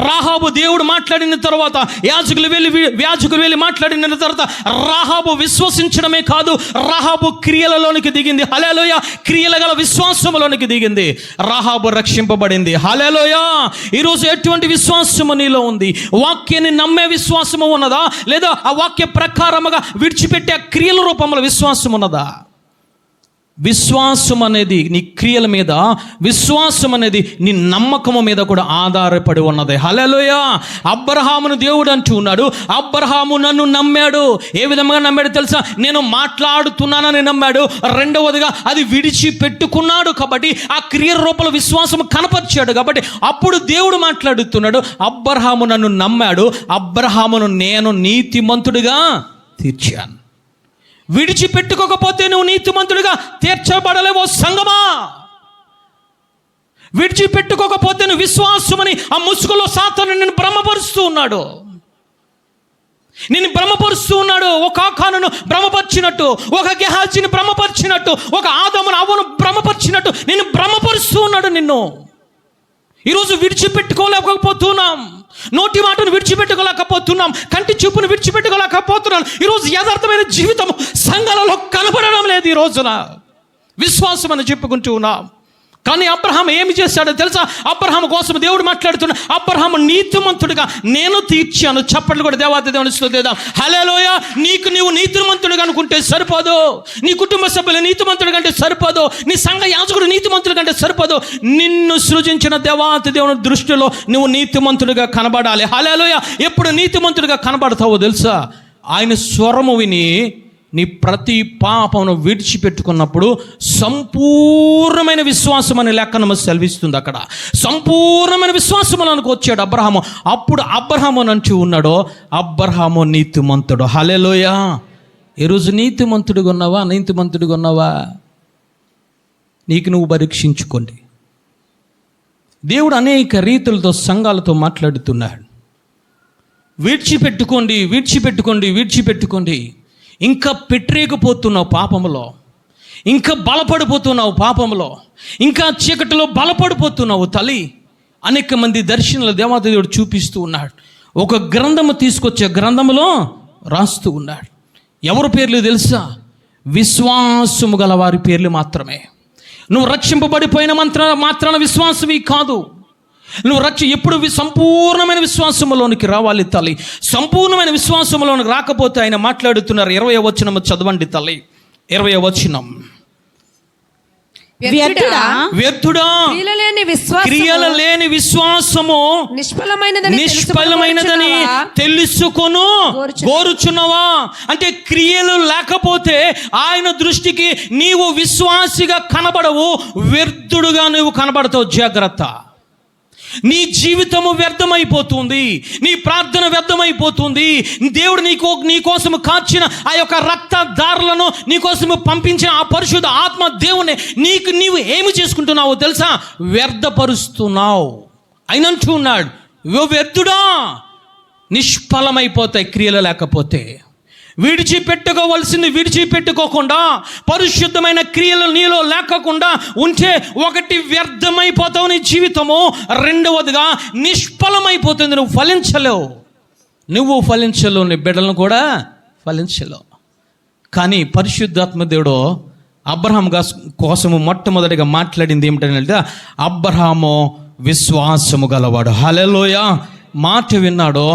రాహాబు దేవుడు మాట్లాడిన తర్వాత యాజకులు వెళ్ళి మాట్లాడిన తర్వాత రాహాబు విశ్వసించడమే కాదు, రాహాబు క్రియలలోనికి దిగింది. హల్లెలూయా. క్రియల గల విశ్వాసములోనికి దిగింది, రాహాబు రక్షింపబడింది. హల్లెలూయా. ఈరోజు ఎటువంటి విశ్వాసము నీలో ఉంది? వాక్యాన్ని నమ్మే విశ్వాసము ఉన్నదా, లేదా ఆ వాక్య ప్రకారముగా విడిచిపెట్టే క్రియల రూపంలో విశ్వాసం ఉన్నదా? విశ్వాసం అనేది నీ క్రియల మీద, విశ్వాసం అనేది నీ నమ్మకము మీద కూడా ఆధారపడి ఉన్నది. హల్లెలూయా. అబ్రహామును దేవుడు అంటూ ఉన్నాడు, అబ్రహాము నన్ను నమ్మాడు. ఏ విధంగా నమ్మాడు తెలుసా? నేను మాట్లాడుతున్నానని నమ్మాడు. రెండవదిగా అది విడిచిపెట్టుకున్నాడు కాబట్టి ఆ క్రియ రూపంలో విశ్వాసం కనపరిచాడు కాబట్టి అప్పుడు దేవుడు మాట్లాడుతున్నాడు, అబ్రహాము నన్ను నమ్మాడు, అబ్రహామును నేను నీతిమంతుడిగా తీర్చాను. విడిచిపెట్టుకోకపోతే నువ్వు నీతిమంతుడిగా తీర్చబడలేవో సంగమా. విడిచిపెట్టుకోకపోతే నువ్వు విశ్వాసమని ఆ ముసుగులో సాతాను నిన్ను భ్రమపరుస్తూ ఉన్నాడు. ఒక ఆకానును భ్రమపరిచినట్టు, ఒక గెహాజీని భ్రమపరిచినట్టు, ఒక ఆదామును అవ్వను భ్రమపరిచినట్టు నిన్ను భ్రమపరుస్తూ ఉన్నాడు నిన్ను. ఈరోజు విడిచిపెట్టుకోలేకపోతున్నాం, నోటి మాటను విడిచిపెట్టుకోలేకపోతున్నాం, కంటి చూపును విడిచిపెట్టుకోలేకపోతున్నాం. ఈరోజు యథార్థమైన జీవితం సంఘాలలో కనబడడం లేదు. ఈ రోజున విశ్వాసం అని చెప్పుకుంటూ ఉన్నాం, కానీ అబ్రహాం ఏమి చేశాడో తెలుసా? అబ్రహాం కోసం దేవుడు మాట్లాడుతున్నా, అబ్రహాం నీతిమంతుడిగా నేను తీర్చాను. చప్పట్లు కూడా దేవాతి దేవుని స్తుతిద్దాం. హల్లెలూయా. నీవు నీతిమంతుడిగా అనుకుంటే సరిపోదు, నీ కుటుంబ సభ్యులు నీతిమంతుడిగా అంటే సరిపోదు, నీ సంఘ యాజకుడు నీతిమంతుడిగా అంటే సరిపోదు. నిన్ను సృజించిన దేవాతి దేవుని దృష్టిలో నువ్వు నీతిమంతుడిగా కనబడాలి. హల్లెలూయా. ఎప్పుడు నీతిమంతుడిగా కనబడతావో తెలుసా? ఆయన స్వరము విని నీ ప్రతి పాపమును విడిచిపెట్టుకున్నప్పుడు సంపూర్ణమైన విశ్వాసం అనే లెక్కను సెలవిస్తుంది. అక్కడ సంపూర్ణమైన విశ్వాసములకు వచ్చాడు అబ్రహాము. అప్పుడు అబ్రహాము అంటూ ఉన్నాడో, అబ్రహాము నీతిమంతుడు. హల్లెలూయా. ఈరోజు నీతిమంతుడిగా ఉన్నావా, నీతిమంతుడిగా ఉన్నావా? నీకు నువ్వు పరీక్షించుకోండి. దేవుడు అనేక రీతులతో సంఘాలతో మాట్లాడుతున్నాడు. విడిచిపెట్టుకోండి. ఇంకా పెట్టరేకపోతున్నావు పాపములో, ఇంకా బలపడిపోతున్నావు పాపములో, ఇంకా చీకటిలో బలపడిపోతున్నావు తల్లి. అనేక మంది దర్శనాలు దేవాది దేవుడు చూపిస్తూ ఉన్నాడు. ఒక గ్రంథము తీసుకొచ్చే గ్రంథములో రాస్తూ ఉన్నాడు. ఎవరి పేర్లు తెలుసా? విశ్వాసము గల వారి పేర్లు మాత్రమే. నువ్వు రక్షింపబడిపోయిన మాత్రాన విశ్వాసవి కాదు. నువ్వు ఎప్పుడు సంపూర్ణమైన విశ్వాసంలోనికి రావాలి తల్లి. సంపూర్ణమైన విశ్వాసంలోనికి రాకపోతే ఆయన మాట్లాడుతున్నారు. 20వ వచనం చదవండి తల్లి. 20వ వచనం. వ్యర్థుడా క్రియలు లేని విశ్వాసము నిష్ఫలమైనదని తెలుసుకొను కోరుచున్నవా? అంటే క్రియలు లేకపోతే ఆయన దృష్టికి నీవు విశ్వాసిగా కనబడవు, వ్యర్థుడుగా నువ్వు కనబడతావు. జాగ్రత్త. నీ జీవితము వ్యర్థమైపోతుంది, నీ ప్రార్థన వ్యర్థమైపోతుంది. దేవుడు నీ కోసం కాచిన ఆ యొక్క రక్తధారలను నీ కోసం పంపించిన ఆ పరిశుద్ధ ఆత్మ దేవుని నీవు ఏమి చేసుకుంటున్నావో తెలుసా? వ్యర్థపరుస్తున్నావు. ఆయన అంటున్నాడు, వ్యర్థుడా, నిష్ఫలమైపోతాయి క్రియలు లేకపోతే. విడిచిపెట్టుకోవలసింది విడిచిపెట్టుకోకుండా, పరిశుద్ధమైన క్రియలు నీలో లేకుండా ఉంటే ఒకటి వ్యర్థమైపోతావు నీ జీవితము, రెండవదిగా నిష్ఫలమైపోతుంది. నువ్వు ఫలించలేవు, నీ బిడ్డలను కూడా ఫలించలేవు. కానీ పరిశుద్ధాత్మ దేవుడు అబ్రహాం కోసము మొట్టమొదటిగా మాట్లాడింది ఏమిటంటే, అబ్రహాము విశ్వాసము గలవాడు. హల్లెలూయా. మాట విన్నాడో,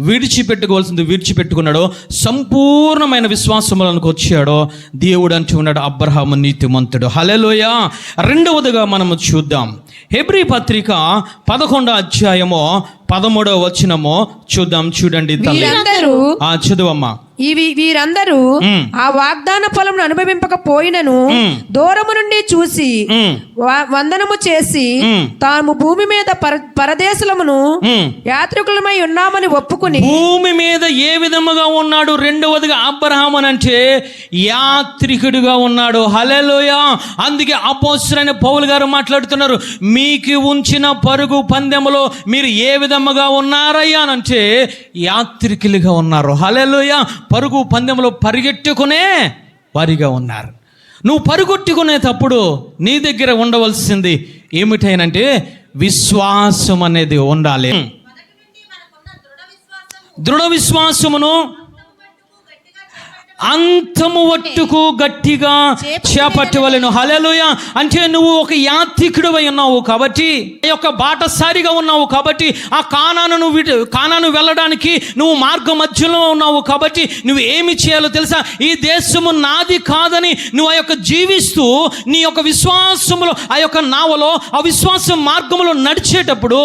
విడిచిపెట్టుకోవాల్సింది విడిచిపెట్టుకున్నాడో, సంపూర్ణమైన విశ్వాసములకు వచ్చాడో, దేవుడు అంటూ ఉన్నాడు అబ్రహాము నీతిమంతుడు. హల్లెలూయా. రెండవదిగా మనము చూద్దాం, హెబ్రీ పత్రిక 11వ అధ్యాయము 13వ వచనము చూద్దాం. చూడండి తల్లి, చదువమ్మా.
వీరందరూ ఆ వాగ్దాన ఫలమును అనుభవింపకపోయినను దూరము నుండి చూసి వందనము చేసి తాము భూమి మీద పరదేశులమును యాత్రికులమై ఉన్నామని ఒప్పుకుని.
భూమి మీద ఏ విధముగా ఉన్నాడు? రెండవదిగా అబ్రహాము అంటే యాత్రికుడిగా ఉన్నాడు. హల్లెలూయా. అందుకే అపోస్తలుడైన పౌలు గారు మాట్లాడుతున్నారు, మీకు ఉంచిన పరుగు పందెములో మీరు ఏ విధముగా ఉన్నారయ్యా అంటే యాత్రికులుగా ఉన్నారు. హల్లెలూయా. పరుగు పందెంలో పరిగెట్టుకునే వారిగా ఉన్నారు. నువ్వు పరుగొట్టుకునేటప్పుడు నీ దగ్గర ఉండవలసింది ఏమిటైనంటే విశ్వాసం అనేది ఉండాలి. దృఢ విశ్వాసమును అంతము వట్టుకు గట్టిగా చేపట్టవలెను. హల్లెలూయా. అంటే నువ్వు ఒక యాత్రికుడు అయి ఉన్నావు కాబట్టి, ఈ యొక్క బాటసారిగా ఉన్నావు కాబట్టి, ఆ కానాను వెళ్ళడానికి నువ్వు మార్గ మధ్యలో ఉన్నావు కాబట్టి నువ్వు ఏమి చేయాలో తెలుసా? ఈ దేశము నాది కాదని నువ్వు ఆ యొక్క జీవిస్తూ నీ యొక్క విశ్వాసములో, ఆ యొక్క నావలో, ఆ విశ్వాసం మార్గములో నడిచేటప్పుడు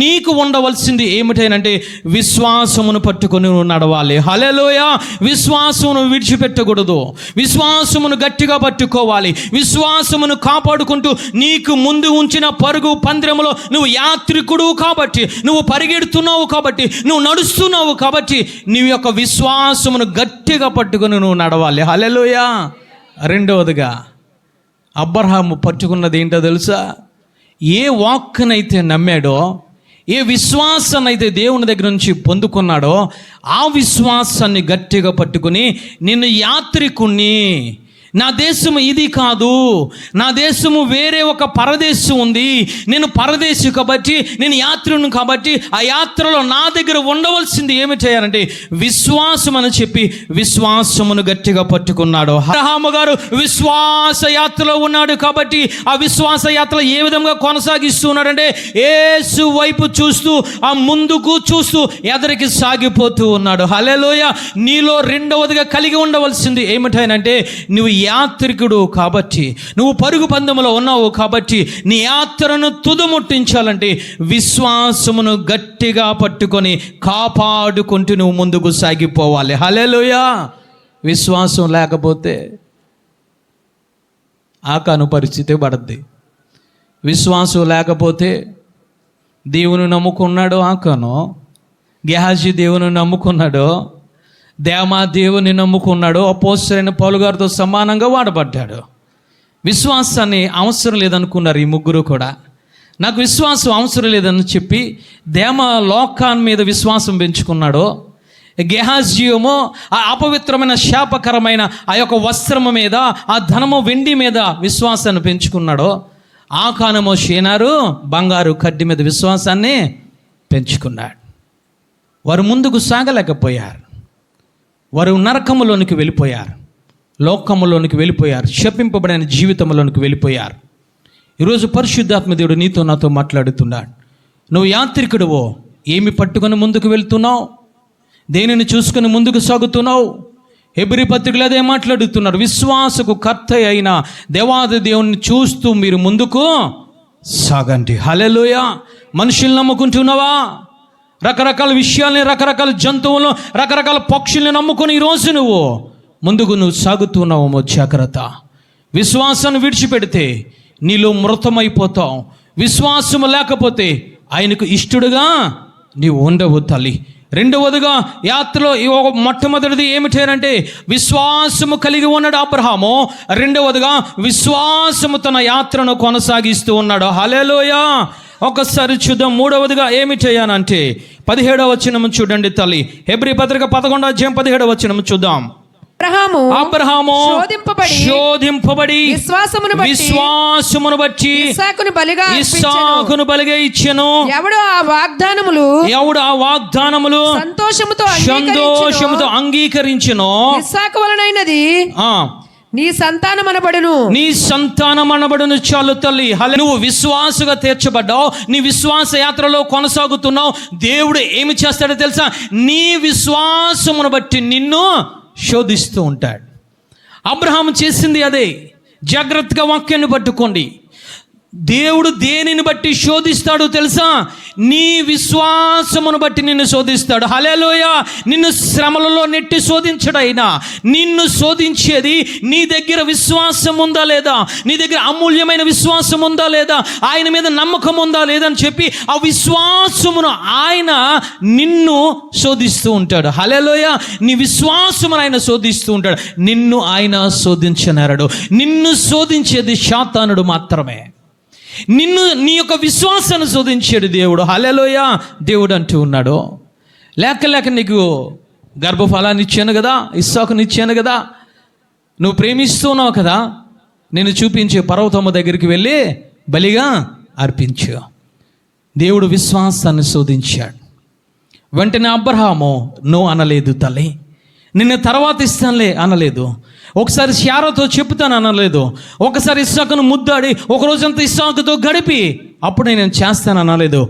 నీకు ఉండవలసింది ఏమిటైనంటే విశ్వాసమును పట్టుకొని నువ్వు నడవాలి. హల్లెలూయా. విశ్వాసమును విడిచిపెట్టకూడదు, విశ్వాసమును గట్టిగా పట్టుకోవాలి. విశ్వాసమును కాపాడుకుంటూ నీకు ముందు ఉంచిన పరుగు పందెములో నువ్వు యాత్రికుడు కాబట్టి, నువ్వు పరిగెడుతున్నావు కాబట్టి, నువ్వు నడుస్తున్నావు కాబట్టి నీ యొక్క విశ్వాసమును గట్టిగా పట్టుకొని నువ్వు నడవాలి. హల్లెలూయా. రెండవదిగా అబ్రహాము పట్టుకున్నది ఏంటో తెలుసా? ఏ వాక్కునైతే నమ్మాడో, ఏ విశ్వాసాన్ని అయితే దేవుని దగ్గర నుంచి పొందుకున్నాడో ఆ విశ్వాసాన్ని గట్టిగా పట్టుకుని, నిన్ను యాత్రికుణ్ణి, నా దేశము ఇది కాదు, నా దేశము వేరే ఒక పరదేశం ఉంది, నేను పరదేశి కాబట్టి, నేను యాత్రికుని కాబట్టి ఆ యాత్రలో నా దగ్గర ఉండవలసింది ఏమి చేయాలంటే విశ్వాసం అని చెప్పి విశ్వాసమును గట్టిగా పట్టుకున్నాడు. అబ్రహాము గారు విశ్వాస యాత్రలో ఉన్నాడు కాబట్టి ఆ విశ్వాస యాత్ర ఏ విధంగా కొనసాగిస్తున్నాడంటే యేసు వైపు చూస్తూ, ఆ ముందుకు చూస్తూ ఎదరికి సాగిపోతూ ఉన్నాడు. హల్లెలూయా. నీలో రెండవదిగా కలిగి ఉండవలసింది ఏమిటంటే నువ్వు యాత్రికుడు కాబట్టి, నువ్వు పరుగు పందెములో ఉన్నావు కాబట్టి నీ యాత్రను తుదముట్టించాలంటే విశ్వాసమును గట్టిగా పట్టుకొని కాపాడుకుంటూ నువ్వు ముందుకు సాగిపోవాలి. హల్లెలూయా. విశ్వాసం లేకపోతే ఆకాను పరిస్థితి పడద్ది. విశ్వాసం లేకపోతే దేవుని నమ్ముకున్నాడు ఆకాను, గెహాజీ దేవుని నమ్ముకున్నాడు, దేమా దేవుని నమ్ముకున్నాడు, అపోస్తలుడైన పౌలు గారితో సమానంగా వాడబడ్డాడు. విశ్వాసాన్ని అవసరం లేదనుకున్నారు ఈ ముగ్గురు కూడా. నాకు విశ్వాసం అవసరం లేదని చెప్పి దేమా లోకాన్ని మీద విశ్వాసం పెంచుకున్నాడు. గెహాజీ ఏమో ఆ అపవిత్రమైన శాపకరమైన ఆ యొక్క వస్త్రము మీద, ఆ ధనము వెండి మీద విశ్వాసాన్ని పెంచుకున్నాడు. ఆకానమో షేనారు బంగారు కడ్డి మీద విశ్వాసాన్ని పెంచుకున్నాడు. వారు ముందుకు సాగలేకపోయారు. వారు నరకములోనికి వెళ్ళిపోయారు, లోకములోనికి వెళ్ళిపోయారు, శపింపబడిన జీవితంలోనికి వెళ్ళిపోయారు. ఈరోజు పరిశుద్ధాత్మ దేవుడు నీతో నాతో మాట్లాడుతున్నాడు. నువ్వు యాత్రికుడువో, ఏమి పట్టుకొని ముందుకు వెళ్తున్నావు? దేనిని చూసుకొని ముందుకు సాగుతున్నావు? హెబ్రీ పత్రికలో అదే మాట్లాడుతున్నారు. విశ్వాసకు కర్త అయిన దేవాది దేవుని చూస్తూ మీరు ముందుకు సాగండి. హల్లెలూయా. మనుషుల్ని నమ్ముకుంటున్నావా? రకరకాల విషయాల్ని, రకరకాల జంతువులను, రకరకాల పక్షుల్ని నమ్ముకొని ఈరోజు నువ్వు ముందుకు సాగుతున్నావు. జాగ్రత్త. విశ్వాసాన్ని విడిచిపెడితే నీలో మృతమైపోతావు. విశ్వాసము లేకపోతే ఆయనకు ఇష్టడుగా నీవు ఉండవు తల్లి. రెండవదిగా యాత్రలో మొట్టమొదటిది ఏమిటంటే విశ్వాసము కలిగి ఉన్నాడు అబ్రహాము. రెండవదిగా విశ్వాసము తన యాత్రను కొనసాగిస్తూ ఉన్నాడు. హల్లెలూయా. ఒకసారి చూద్దాం. మూడవదిగా ఏమి చేయాలంటే 17వ వచనము చూడండి తల్లి. హెబ్రీ పత్రిక 11వ అధ్యాయం 17వ వచనము చూద్దాం. అబ్రహాము శోధింపబడి విశ్వాసమును బట్టి ఇస్సాకును బలిగా ఇచ్చెను.
ఎవడు ఆ వాగ్దానములు
సంతోషముతో అంగీకరించెను.
ఇస్సాకు వలనైనది నీ సంతానం అనబడును.
చాలు తల్లి, నువ్వు విశ్వాసగా తీర్చబడ్డావు, నీ విశ్వాస యాత్రలో కొనసాగుతున్నావు. దేవుడు ఏమి చేస్తాడో తెలుసా? నీ విశ్వాసమును బట్టి నిన్ను శోధిస్తూ ఉంటాడు. అబ్రహాము చేసింది అదే. జాగ్రత్తగా వాక్యాన్ని పట్టుకోండి. దేవుడు దేనిని బట్టి శోధిస్తాడో తెలుసా? నీ విశ్వాసమును బట్టి నిన్ను శోధిస్తాడు. హల్లెలూయా. నిన్ను శ్రమలలో నెట్టి శోధించడైనా, నిన్ను శోధించేది నీ దగ్గర విశ్వాసం ఉందా లేదా, నీ దగ్గర అమూల్యమైన విశ్వాసం ఉందా లేదా, ఆయన మీద నమ్మకం ఉందా లేదని చెప్పి ఆ విశ్వాసమును ఆయన నిన్ను శోధిస్తూ ఉంటాడు. హల్లెలూయా. నీ విశ్వాసమును ఆయన శోధిస్తూ ఉంటాడు. నిన్ను ఆయన శోధించనేరడు. నిన్ను శోధించేది సాతానుడు మాత్రమే. నీ యొక్క విశ్వాసాన్ని శోధించాడు దేవుడు. హల్లెలూయా. దేవుడు అంటూ ఉన్నాడు, లేక నీకు గర్భఫలాన్ని ఇచ్చాను కదా, ఇస్సాకుని ఇచ్చాను కదా, నువ్వు ప్రేమిస్తున్నావు కదా, నేను చూపించే పర్వతమ్మ దగ్గరికి వెళ్ళి బలిగా అర్పించు. దేవుడు విశ్వాసాన్ని శోధించాడు. వెంటనే అబ్రహాము నో అనలేదు. తల్లి, నిన్న తర్వాత ఇస్తానులే అనలేదు. ఒకసారి శారాతో చెప్తాను అనలేదు. ఒకసారి ఇస్సాకును ముద్దాడి ఒక రోజంతా ఇస్సాకుతో గడిపి అప్పుడే నేను చేస్తాను అనలేదు.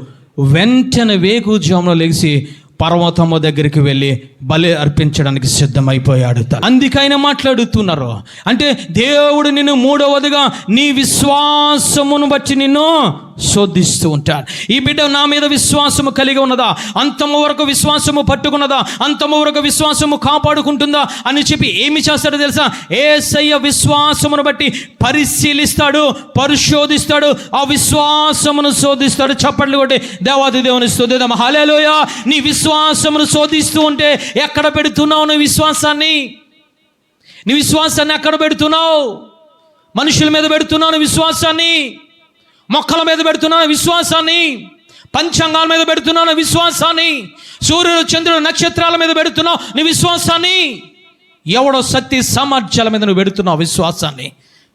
వెంటనే వేకుజామున లేచి పర్వతమ్మ దగ్గరికి వెళ్ళి బలి అర్పించడానికి సిద్ధమైపోయాడు. అందుకైనా మాట్లాడుతున్నారు అంటే దేవుడు నిన్ను మూడవదిగా నీ విశ్వాసమును బట్టి నిన్ను శోధిస్తూ ఉంటాడు. ఈ బిడ్డ నా మీద విశ్వాసము కలిగి ఉన్నదా, అంతము వరకు విశ్వాసము పట్టుకున్నదా, అంతము వరకు విశ్వాసము కాపాడుకుంటుందా అని చెప్పి ఏమి చేస్తాడో తెలుసా? యేసయ్య విశ్వాసమును బట్టి పరిశీలిస్తాడు, పరిశోధిస్తాడు, ఆ విశ్వాసమును శోధిస్తాడు. చప్పట్లు కొట్టి దేవాది దేవుని స్తుతిద్దాం. హల్లెలూయా. నీ విశ్వాసమును శోధిస్తూ ఉంటే ఎక్కడ పెడుతున్నావు నీ విశ్వాసాన్ని? నీ విశ్వాసాన్ని ఎక్కడ పెడుతున్నావు? మనుషుల మీద పెడుతున్నావు నీ విశ్వాసాన్ని, మొక్కల మీద పెడుతున్నాను విశ్వాసాన్ని, పంచాంగాల మీద పెడుతున్నాను విశ్వాసాన్ని, సూర్యుడు చంద్రుడు నక్షత్రాల మీద పెడుతున్నావు నీ విశ్వాసాన్ని, ఎవడో శక్తి సామర్థ్యాల మీద నువ్వు పెడుతున్నావు విశ్వాసాన్ని.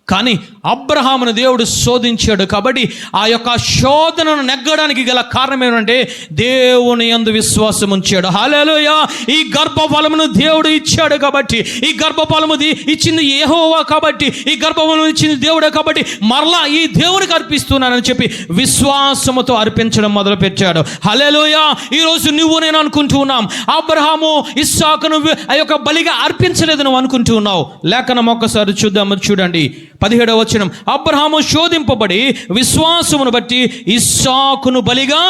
కానీ అబ్రహామును దేవుడు శోధించాడు కాబట్టి ఆ యొక్క శోధనను నెగ్గడానికి గల కారణం ఏమంటే దేవుని యందు విశ్వాసం ఉంచాడు. హల్లెలూయా. ఈ గర్భఫలమును దేవుడు ఇచ్చాడు కాబట్టి, ఈ గర్భఫలము ఇచ్చింది యెహోవా కాబట్టి, ఈ గర్భఫలము ఇచ్చింది దేవుడే కాబట్టి మరలా ఈ దేవునికి అర్పిస్తున్నానని చెప్పి విశ్వాసముతో అర్పించడం మొదలుపెట్టాడు. హల్లెలూయా. ఈరోజు నువ్వు నేను అనుకుంటూ ఉన్నాం అబ్రహాము ఇస్సాకును ఆ యొక్క బలిగా అర్పించలేదు నువ్వు అనుకుంటూ ఉన్నావు. లేఖనం ఒక్కసారి చూద్దాము. చూడండి 17వ వచనం. అబ్రహాము శోధింపబడి విశ్వాసమును బట్టి ఇస్సాకును బలిగా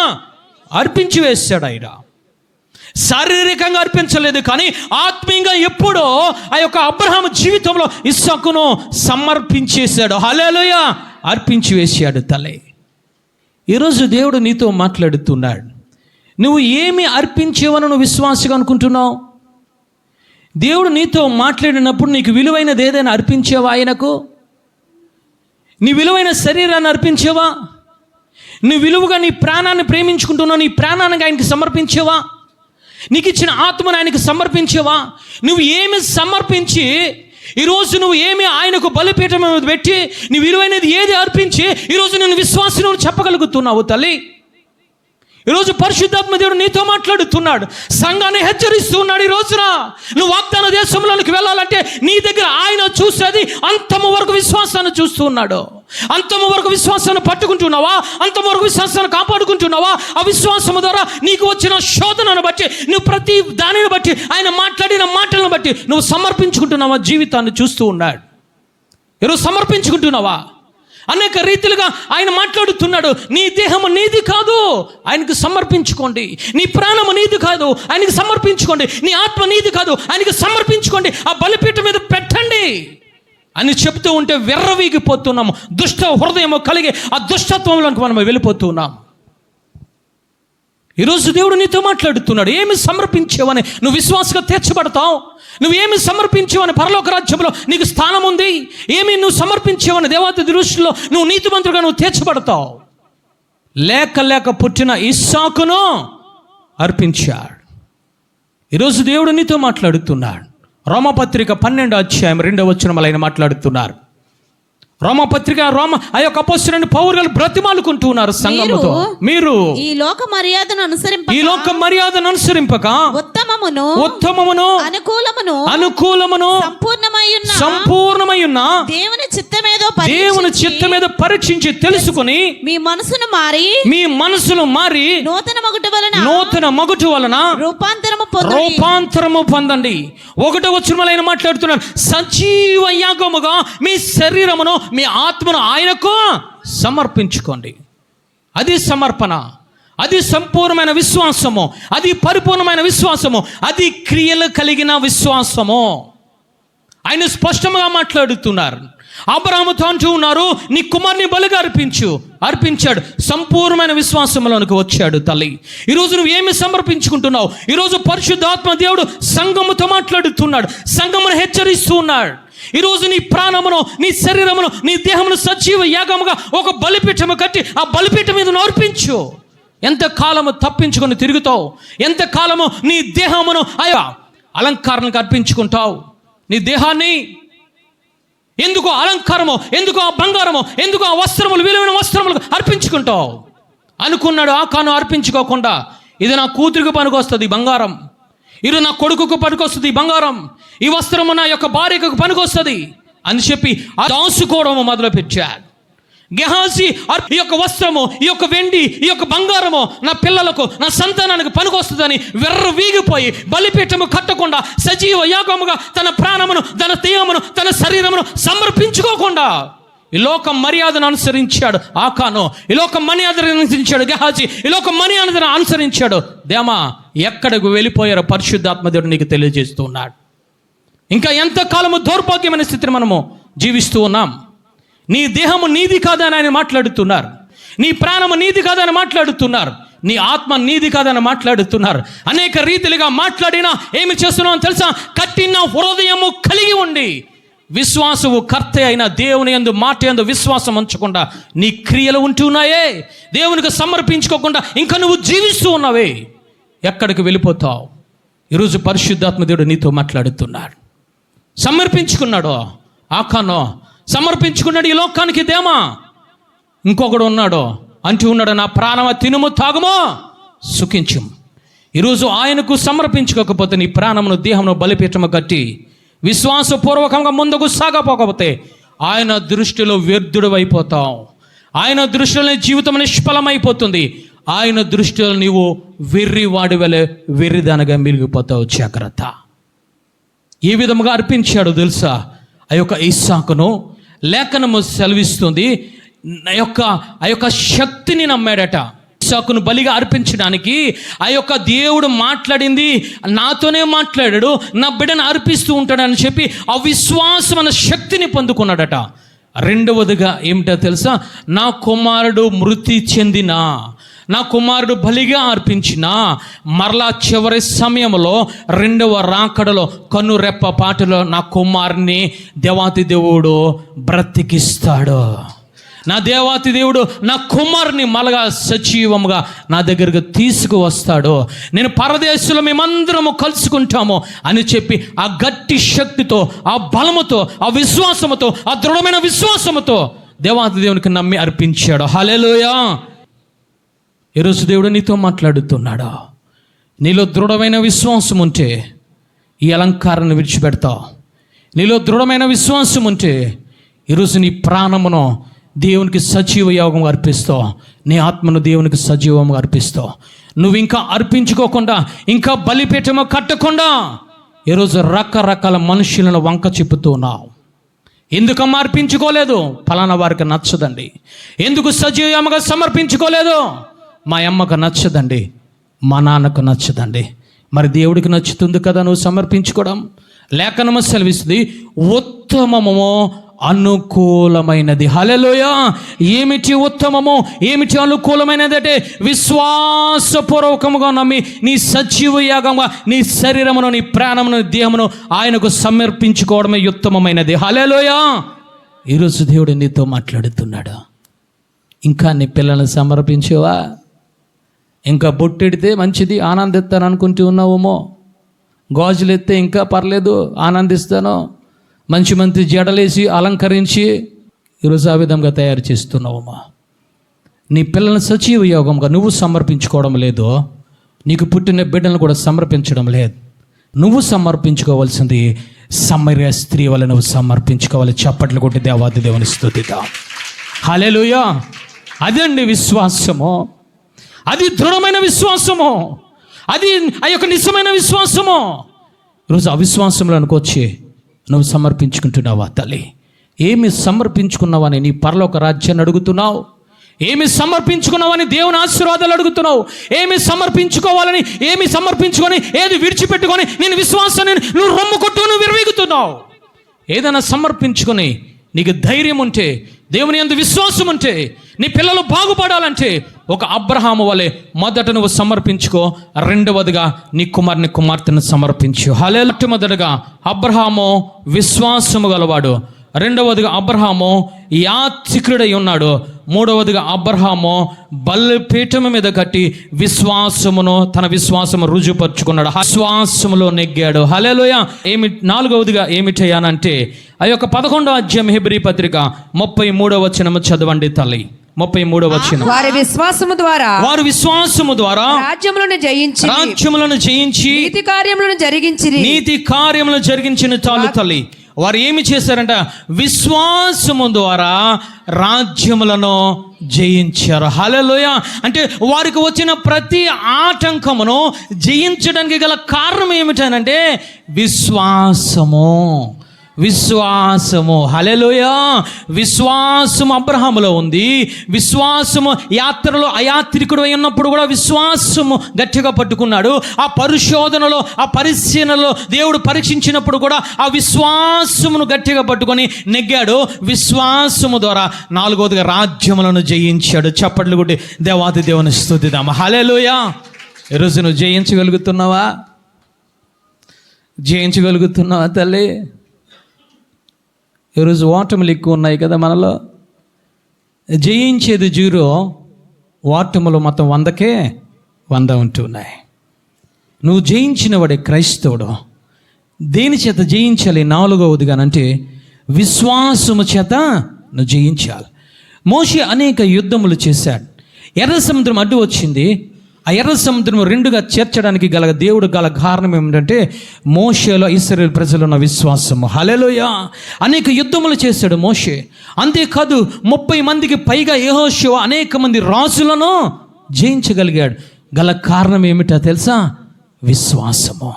అర్పించి వేశాడు. ఆయన శారీరకంగా అర్పించలేదు కానీ ఆత్మీయంగా ఎప్పుడో ఆ యొక్క అబ్రహాము జీవితంలో ఇస్సాకును సమర్పించేశాడు. హల్లెలూయా. అర్పించి వేశాడు. తల్లి, ఈరోజు దేవుడు నీతో మాట్లాడుతున్నాడు. నువ్వు ఏమి అర్పించేవని నువ్వు విశ్వాసగా అనుకుంటున్నావు? దేవుడు నీతో మాట్లాడినప్పుడు నీకు విలువైనది ఏదైనా అర్పించేవా ఆయనకు? నీ విలువైన శరీరాన్ని అర్పించేవా? నీ విలువగా నీ ప్రాణాన్ని ప్రేమించుకుంటున్నావు, నీ ప్రాణానికి ఆయనకి సమర్పించేవా? నీకు ఇచ్చిన ఆత్మను ఆయనకు సమర్పించేవా? నువ్వు ఏమి సమర్పించి ఈరోజు నువ్వు ఏమి ఆయనకు బలిపీఠం మీద పెట్టి నీ విలువైనది ఏది అర్పించి ఈరోజు నేను విశ్వాసం చెప్పగలుగుతున్నావు? తల్లి, ఈరోజు పరిశుద్ధాత్మ దేవుడు నీతో మాట్లాడుతున్నాడు, సంఘాన్ని హెచ్చరిస్తూ ఉన్నాడు. ఈ రోజున నువ్వు వాగ్దాన దేశంలోనికి వెళ్ళాలంటే నీ దగ్గర ఆయన చూసేది అంతము వరకు విశ్వాసాన్ని చూస్తూ ఉన్నాడు. అంతము వరకు విశ్వాసాన్ని పట్టుకుంటున్నావా? అంతము వరకు విశ్వాసాన్ని కాపాడుకుంటున్నావా? ఆ విశ్వాసము ద్వారా నీకు వచ్చిన శోధనను బట్టి, నువ్వు ప్రతి దానిని బట్టి, ఆయన మాట్లాడిన మాటలను బట్టి నువ్వు సమర్పించుకుంటున్నావా? జీవితాన్ని చూస్తూ ఉన్నాడు. ఈరోజు సమర్పించుకుంటున్నావా? అనేక రీతిలుగా ఆయన మాట్లాడుతున్నాడు. నీ దేహము నీది కాదు, ఆయనకు సమర్పించుకోండి. నీ ప్రాణము నీది కాదు, ఆయనకు సమర్పించుకోండి. నీ ఆత్మ నీది కాదు, ఆయనకు సమర్పించుకోండి. ఆ బలిపీఠం మీద పెట్టండి అని చెప్తూ ఉంటే విర్రవీగిపోతున్నాము. దుష్ట హృదయము కలిగి ఆ దుష్టత్వంలోకి మనం వెళ్ళిపోతున్నాం. ఈరోజు దేవుడు నీతో మాట్లాడుతున్నాడు. ఏమి సమర్పించేవని నువ్వు విశ్వాసంగా తీర్చబడతావు? నువ్వు ఏమి సమర్పించేవని పరలోక రాజ్యంలో నీకు స్థానం ఉంది? ఏమి నువ్వు సమర్పించేవని దేవత దృష్టిలో నువ్వు నీతిమంతుడుగా నువ్వు తీర్చబడతావు? లేక పుట్టిన ఇస్సాకును అర్పించాడు. ఈరోజు దేవుడు నీతో మాట్లాడుతున్నాడు. రోమపత్రిక 12వ అధ్యాయం 2వ వచనంలో ఆయన మాట్లాడుతున్నారు. రోమపత్రిక ఆ యొక్క అపొస్తలుడైన పౌలు గారు బ్రతిమాలుకుంటూ ఉన్నారు సంఘముతో, మీరు
ఈ లోక మర్యాదను
అనుసరింపక ఉత్తమమును అనుకూలమును సంపూర్ణమై ఉన్న దేవుని చిత్తమేదో పరీక్షించి తెలుసుకుని మీ మనసును మారి నూతన మగుటు వలన రూపాంతరము పొందండి. 1వ వచనంలో ఆయన మాట్లాడుతున్నారు, సజీవ యాగముగా మీ శరీరమును మీ ఆత్మను ఆయనకు సమర్పించుకోండి. అది సమర్పణ, అది సంపూర్ణమైన విశ్వాసము, అది పరిపూర్ణమైన విశ్వాసము, అది క్రియలు కలిగిన విశ్వాసము. ఆయన స్పష్టంగా మాట్లాడుతున్నారు. అబ్రాహాముతో అంటూ ఉన్నారు, నీ కుమారుని బలిగా అర్పించాడు. సంపూర్ణమైన విశ్వాసంలోనికి వచ్చాడు తల్లి. ఈరోజు నువ్వు ఏమి సమర్పించుకుంటున్నావు? ఈరోజు పరిశుద్ధాత్మ దేవుడు సంఘముతో మాట్లాడుతున్నాడు, సంఘమును హెచ్చరిస్తూ ఉన్నాడు. ఈరోజు నీ ప్రాణమును, నీ శరీరమును, నీ దేహమును సజీవ యాగముగా ఒక బలిపీఠము కట్టి ఆ బలిపీఠం మీద అర్పించు. ఎంతకాలము తప్పించుకొని తిరుగుతావు? ఎంతకాలము నీ దేహమును ఆయా అలంకారానికి అర్పించుకుంటావు? నీ దేహాన్ని ఎందుకు అలంకారమో, ఎందుకు ఆ బంగారమో, ఎందుకు ఆ వస్త్రములు, విలువైన వస్త్రములు అర్పించుకుంటావు? అనుకున్నాడు ఆకాను అర్పించుకోకుండా, ఇది నా కూతురికి పనికొస్తుంది బంగారం, ఇది నా కొడుకుకు పనికొస్తుంది బంగారం, ఈ వస్త్రము నా యొక్క భార్యకు పనికొస్తుంది అని చెప్పి దాసుకోవడం మొదలుపెట్టాడు. గెహాజీ ఈ యొక్క వస్త్రము, ఈ యొక్క వెండి, ఈ యొక్క బంగారము నా పిల్లలకు, నా సంతానానికి పనికొస్తుందని వీగిపోయి బలిపీఠము కట్టకుండా సజీవ యాగముగా తన ప్రాణమును, తన దేహమును, తన శరీరమును సమర్పించుకోకుండా ఈ లోక మర్యాదను అనుసరించాడు ఆకాను, ఈ లోక మర్యాదను అనుసరించాడు గెహాజీ, ఈ లోక మర్యాదను అనుసరించాడు దేమా. ఎక్కడికి వెళ్ళిపోయారో పరిశుద్ధాత్మ దేవుడు నీకు తెలియజేస్తూ ఉన్నాడు. ఇంకా ఎంతకాలము దౌర్భాగ్యమైన స్థితిని మనము జీవిస్తూ ఉన్నాం. నీ దేహము నీది కాదని ఆయన మాట్లాడుతున్నారు, నీ ప్రాణము నీది కాదని మాట్లాడుతున్నారు, నీ ఆత్మ నీది కాదని మాట్లాడుతున్నారు. అనేక రీతిలుగా మాట్లాడినా ఏమి చేస్తున్నావు తెలుసా? కఠిన హృదయము కలిగి ఉండి విశ్వాసము కర్త అయిన దేవుని యందు, మాట యందు విశ్వాసం ఉంచకుండా నీ క్రియలు ఉంటున్నాయే, దేవునికి సమర్పించుకోకుండా ఇంకా నువ్వు జీవిస్తూ ఉన్నావే, ఎక్కడికి వెళ్ళిపోతావు? ఈరోజు పరిశుద్ధాత్మ దేవుడు నీతో మాట్లాడుతున్నాడు. సమర్పించుకున్నాడు ఆకానో, సమర్పించుకున్నాడు ఈ లోకానికి దేమా. ఇంకొకడు ఉన్నాడు అంటూ ఉన్నాడు, నా ప్రాణమ తినుము తాగుమో సుఖించుము. ఈరోజు ఆయనకు సమర్పించుకోకపోతే నీ ప్రాణమును, దేహమును బలిపీఠము కట్టి విశ్వాసపూర్వకంగా ముందుకు సాగపోకపోతే ఆయన దృష్టిలో వ్యర్థుడు అయిపోతావు. ఆయన దృష్టిలో జీవితం నిష్ఫలమైపోతుంది. ఆయన దృష్టిలో నీవు వెర్రివాడి వలె వెర్రిదానగా మిలిగిపోతావు. జాగ్రత్త. ఏ విధముగా అర్పించాడో తెలుసా? ఆ యొక్క ఇస్సాకును లేఖనము సెలవిస్తుంది, ఆ యొక్క శక్తిని నమ్మాడట. ఇస్సాకును బలిగా అర్పించడానికి ఆ యొక్క దేవుడు మాట్లాడింది నాతోనే మాట్లాడాడు, నా బిడ్డను అర్పిస్తూ ఉంటాడని చెప్పి ఆ విశ్వాసం అన్న శక్తిని పొందుకున్నాడట. రెండవదిగా ఏమిటో తెలుసా? నా కుమారుడు మృతి చెందిన, నా కుమారుడు బలిగా అర్పించిన మరలా చివరి సమయంలో రెండవ రాకడలో కన్నురెప్ప పాటలో నా కుమారుని దేవాతి దేవుడు బ్రతికిస్తాడు. నా దేవాతి దేవుడు నా కుమారుని మలగా సజీవముగా నా దగ్గరకు తీసుకువస్తాడు. నేను పరదేశంలో మేమందరము కలుసుకుంటాము అని చెప్పి ఆ గట్టి శక్తితో, ఆ బలముతో, ఆ విశ్వాసముతో, ఆ దృఢమైన విశ్వాసముతో దేవాతి దేవునికి నమ్మి అర్పించాడు. హల్లెలూయా. ఈరోజు దేవుడు నీతో మాట్లాడుతున్నాడు. నీలో దృఢమైన విశ్వాసం ఉంటే ఈ అలంకారాన్ని విడిచిపెడతావు. నీలో దృఢమైన విశ్వాసం ఉంటే ఈరోజు నీ ప్రాణమును దేవునికి సజీవ యోగంగా అర్పిస్తావు, నీ ఆత్మను దేవునికి సజీవంగా అర్పిస్తావు. నువ్వు ఇంకా అర్పించుకోకుండా, ఇంకా బలిపీఠము కట్టకుండా ఈరోజు రకరకాల మనుషులను వంక చెప్పుతున్నావు. ఎందుకమ్మా అర్పించుకోలేదు? ఫలానా వారికి నచ్చదండి. ఎందుకు సజీవంగా సమర్పించుకోలేదు? మా అమ్మకు నచ్చదండి, మా నాన్నకు నచ్చదండి. మరి దేవుడికి నచ్చుతుంది కదా నువ్వు సమర్పించుకోవడం. లేఖనము సెలవిస్తుంది, ఉత్తమము అనుకూలమైనది. హల్లెలూయా. ఏమిటి ఉత్తమము, ఏమిటి అనుకూలమైనది అంటే విశ్వాసపూర్వకముగా నమ్మి నీ సజీవ యాగంగా నీ శరీరమును, నీ ప్రాణమును, దేహమును ఆయనకు సమర్పించుకోవడమే ఉత్తమమైనది. హల్లెలూయా. ఈరోజు దేవుడు నీతో మాట్లాడుతున్నాడు. ఇంకా నీ పిల్లల్ని సమర్పించేవా? ఇంకా బొట్టెడితే మంచిది ఆనందిస్తాను అనుకుంటూ ఉన్నావేమో. గాజులు ఎత్తే ఇంకా పర్లేదు, ఆనందిస్తాను. మంచి మంచి జడలేసి అలంకరించి ఈరోజు ఆ విధంగా తయారు చేస్తున్నావమ్మా. నీ పిల్లలను సజీవ యోగంగా నువ్వు సమర్పించుకోవడం లేదు, నీకు పుట్టిన బిడ్డలను కూడా సమర్పించడం లేదు. నువ్వు సమర్పించుకోవాల్సింది సమరయ స్త్రీ వల్ల నువ్వు సమర్పించుకోవాలి. చప్పట్లు కొట్టి దేవాది దేవుని స్తుతిద్దాం. హల్లెలూయా. అదండి విశ్వాసము, అది దృఢమైన విశ్వాసము, అది ఆ యొక్క నిజమైన విశ్వాసము. ఈరోజు అవిశ్వాసంలోనికి వచ్చి నువ్వు సమర్పించుకుంటున్నావా తల్లి? ఏమి సమర్పించుకున్నావని నీ పరలోక రాజ్యాన్ని అడుగుతున్నావు? ఏమి సమర్పించుకున్నావని దేవుని ఆశీర్వాదాలు అడుగుతున్నావు? ఏమి సమర్పించుకోవాలని, ఏమి సమర్పించుకొని, ఏది విడిచిపెట్టుకొని నేను విశ్వాసాన్ని నువ్వు రొమ్ము కొట్టుకొని విరవీగుతున్నావు? ఏదైనా సమర్పించుకొని నీకు ధైర్యం ఉంటే, దేవుని యందు విశ్వాసం ఉంటే, నీ పిల్లలు బాగుపడాలంటే ఒక అబ్రహాము వలె మొదట నువ్వు సమర్పించుకో. రెండవదిగా నీ కుమారుని కుమార్తెను సమర్పించు. హల్లెలూయా. మొదటగా అబ్రహాము విశ్వాసము గలవాడు, రెండవదిగా అబ్రహాము యాత్రికుడై ఉన్నాడు, మూడవదిగా అబ్రహాము బలిపీఠము మీద కట్టి తన విశ్వాసము రుజుపరుచుకున్నాడు, విశ్వాసములో నెగ్గాడు. హల్లెలూయా. నాలుగవదిగా ఏమిటయ్యానంటే ఆ యొక్క 11వ అధ్యాయం హెబ్రీ పత్రిక 33వ వచనము చదవండి తల్లి. 33వ వచనం.
వారి విశ్వాసము ద్వారా రాజ్యములను జయించి నీతి కార్యములను జరిగించిన
చాలు తల్లి. వారు ఏమి చేశారంట? విశ్వాసము ద్వారా రాజ్యములను జయించారు. హల్లెలూయా. అంటే వారికి వచ్చిన ప్రతి ఆటంకమును జయించడానికి గల కారణం ఏమిటనంటే విశ్వాసము. హల్లెలూయా. విశ్వాసము అబ్రహాములో ఉంది. విశ్వాసము యాత్రలో అయాత్రికుడు అయినప్పుడు కూడా విశ్వాసము గట్టిగా పట్టుకున్నాడు. ఆ పరిశోధనలో, ఆ పరిశీలనలో దేవుడు పరీక్షించినప్పుడు కూడా ఆ విశ్వాసమును గట్టిగా పట్టుకొని నెగ్గాడు. విశ్వాసము ద్వారా నాలుగవదిగా రాజ్యములను జయించాడు. చప్పట్లు కొట్టి దేవాది దేవుని స్తుతిద్దాం. హల్లెలూయా. ఈరోజు నువ్వు జయించగలుగుతున్నావా తల్లి? ఈరోజు ఓటములు ఎక్కువ ఉన్నాయి కదా మనలో. జయించేది 0, ఓటములు మొత్తం 100కే 100 ఉంటున్నాయి. నువ్వు జయించిన వాడే క్రైస్తవుడు. దేని చేత జయించాలి? నాలుగవదిగానంటే విశ్వాసము చేత నువ్వు జయించాలి. మోషే అనేక యుద్ధములు చేశాడు. ఎర్ర సముద్రం అడ్డు వచ్చింది. ఆ ఎర్ర సముద్రం 2గా చేర్చడానికి గల దేవుడు గల కారణం ఏమిటంటే మోషేలో ఇశ్రాయేలు ప్రజలున్న విశ్వాసము. హల్లెలూయా. అనేక యుద్ధములు చేశాడు మోషే. అంతేకాదు 30 మందికి పైగా యెహోషువ అనేక మంది రాజులను జయించగలిగాడు. గల కారణం ఏమిటో తెలుసా? విశ్వాసము.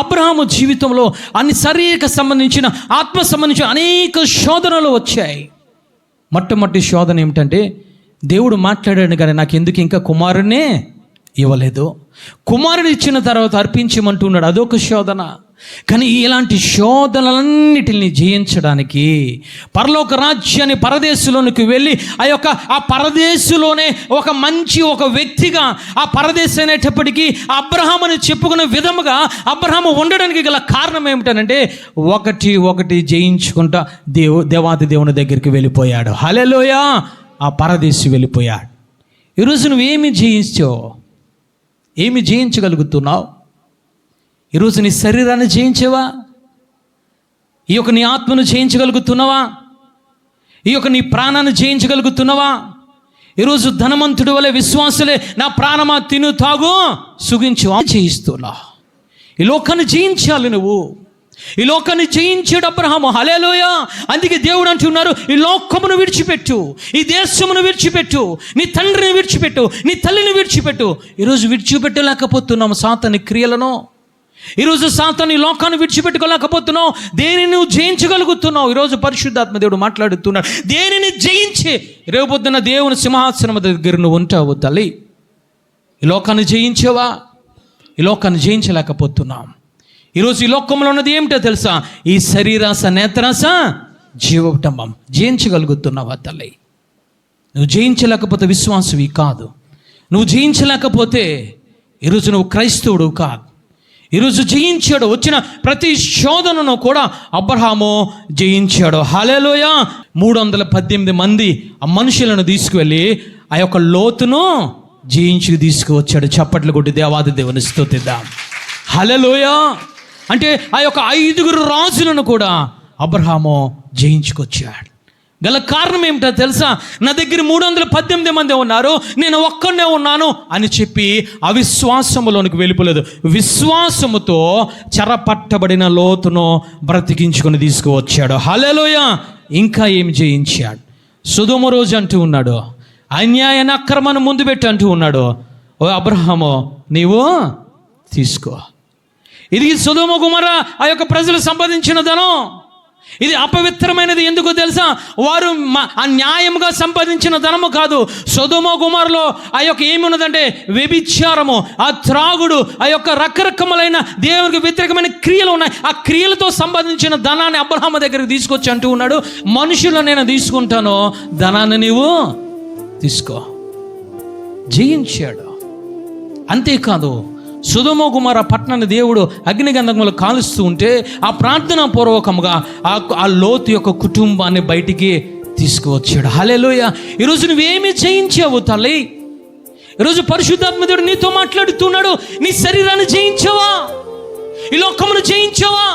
అబ్రహాము జీవితంలో అన్ని శారీరక సంబంధించిన, ఆత్మ సంబంధించిన అనేక శోధనలు వచ్చాయి. మొట్టమొదటి శోధన ఏమిటంటే దేవుడు మాట్లాడాడు కానీ నాకు ఎందుకు ఇంకా కుమారుణ్ణే ఇవ్వలేదు. కుమారుడు ఇచ్చిన తర్వాత అర్పించమంటున్నాడు, అదొక శోధన. కానీ ఇలాంటి శోధనలన్నిటిని జయించడానికి పరలోక రాజ్యాన్ని పరదేశంలోనికి వెళ్ళి ఆ పరదేశంలోనే ఒక వ్యక్తిగా ఆ పరదేశం అనేటప్పటికీ అబ్రహాముని చెప్పుకునే విధముగా అబ్రహాము ఉండడానికి గల కారణం ఏమిటనంటే ఒకటి జయించుకుంటా దేవాది దేవుని దగ్గరికి వెళ్ళిపోయాడు. హల్లెలూయా. ఆ పరదేశి వెళ్ళిపోయాడు. ఈరోజు నువ్వేమి జయించావు? ఏమి జయించగలుగుతున్నావు? ఈరోజు నీ శరీరాన్ని జయించావా? ఈ యొక్క నీ ఆత్మను జయించగలుగుతున్నావా? ఈ యొక్క నీ ప్రాణాన్ని జయించగలుగుతున్నావా? ఈరోజు ధనవంతుడి వలె విశ్వాసులే నా ప్రాణమా తిను తాగు సుగించు జయిస్తున్నావు. ఈ లోకాన్ని జయించాలి నువ్వు. ఈ లోకాన్ని జయించాడు అబ్రహాము. హల్లెలూయా. అందుకే దేవుడు అంటున్నారు, ఈ లోకమును విడిచిపెట్టు, ఈ దేశమును విడిచిపెట్టు, నీ తండ్రిని విడిచిపెట్టు, నీ తల్లిని విడిచిపెట్టు. ఈరోజు విడిచిపెట్టలేకపోతున్నాము సాతాని క్రియలను. ఈరోజు సాతాని లోకాన్ని విడిచిపెట్టుకోలేకపోతున్నావు. దేనిని నువ్వు జయించగలుగుతున్నావు? ఈరోజు పరిశుద్ధాత్మ దేవుడు మాట్లాడుతున్నాడు, దేనిని జయించి రేపొద్దున దేవుని సింహాసనం దగ్గర నువ్వు ఉంటావు తల్లి. ఈ లోకాన్ని జయించావా? ఈ లోకాన్ని జయించలేకపోతున్నాం. ఈరోజు ఈ లోకంలో ఉన్నది ఏమిటో తెలుసా? ఈ శరీరాస, నేత్రాస, జీవటంబం. జయించగలుగుతున్నావా తల్లి? నువ్వు జయించలేకపోతే విశ్వాసవి కాదు. నువ్వు జయించలేకపోతే ఈరోజు నువ్వు క్రైస్తవుడు కాదు. ఈరోజు జయించాడు. వచ్చిన ప్రతి శోధనను కూడా అబ్రహాము జయించాడు. హల్లెలూయా. 318 మంది ఆ మనుషులను తీసుకువెళ్ళి ఆ యొక్క లోతును జయించి తీసుకువచ్చాడు. చప్పట్లు కొట్టి దేవాది దేవుని స్తుతిద్దాం. హల్లెలూయా. అంటే ఆ యొక్క 5 రాజులను కూడా అబ్రహాము జయించుకొచ్చాడు. గల కారణం ఏమిటో తెలుసా? నా దగ్గర 318 మంది ఉన్నారు, నేను ఒక్కడే ఉన్నాను అని చెప్పి అవిశ్వాసములోనికి వెళ్ళిపోలేదు. విశ్వాసముతో చెరపట్టబడిన లోతును బ్రతికించుకొని తీసుకువచ్చాడు. హల్లెలూయా. ఇంకా ఏమి జయించాడు? సొదొమ రోజు అంటూ ఉన్నాడు, అన్యాయాన్ని అక్రమాన్ని ముందు పెట్టి అంటూ ఉన్నాడు, ఓ అబ్రహాము నీవు తీసుకో. ఇది సొదొమ గొమొర్రా ఆ యొక్క ప్రజలు సంపాదించిన ధనం. ఇది అపవిత్రమైనది. ఎందుకో తెలుసా? వారు అన్యాయంగా సంపాదించిన ధనము కాదు. సొదొమ గొమొర్రాలో ఆ యొక్క ఏమి ఉన్నదంటే వ్యభిచారము, ఆ త్రాగుడు, ఆ యొక్క రకరకములైన దేవునికి వ్యతిరేకమైన క్రియలు ఉన్నాయి. ఆ క్రియలతో సంపాదించిన ధనాన్ని అబ్రహాము దగ్గరికి తీసుకొచ్చి అంటూ ఉన్నాడు, మనుషులు నేను తీసుకుంటాను, ధనాన్ని నీవు తీసుకో. జయించాడు. అంతేకాదు, సొదొమ గొమొర్రా పట్టణాన్ని దేవుడు అగ్నిగంధకములు కాలుస్తూ ఉంటే ఆ ప్రార్థనా పూర్వకముగా ఆ లోతు యొక్క కుటుంబాన్ని బయటికి తీసుకువచ్చాడు. హల్లెలూయా. ఈరోజు నువ్వేమి జయించావు తల్లి? ఈరోజు పరిశుద్ధాత్మ దేవుడు నీతో మాట్లాడుతున్నాడు. నీ శరీరాన్ని జయించావా? ఈ లోకమును జయించావా?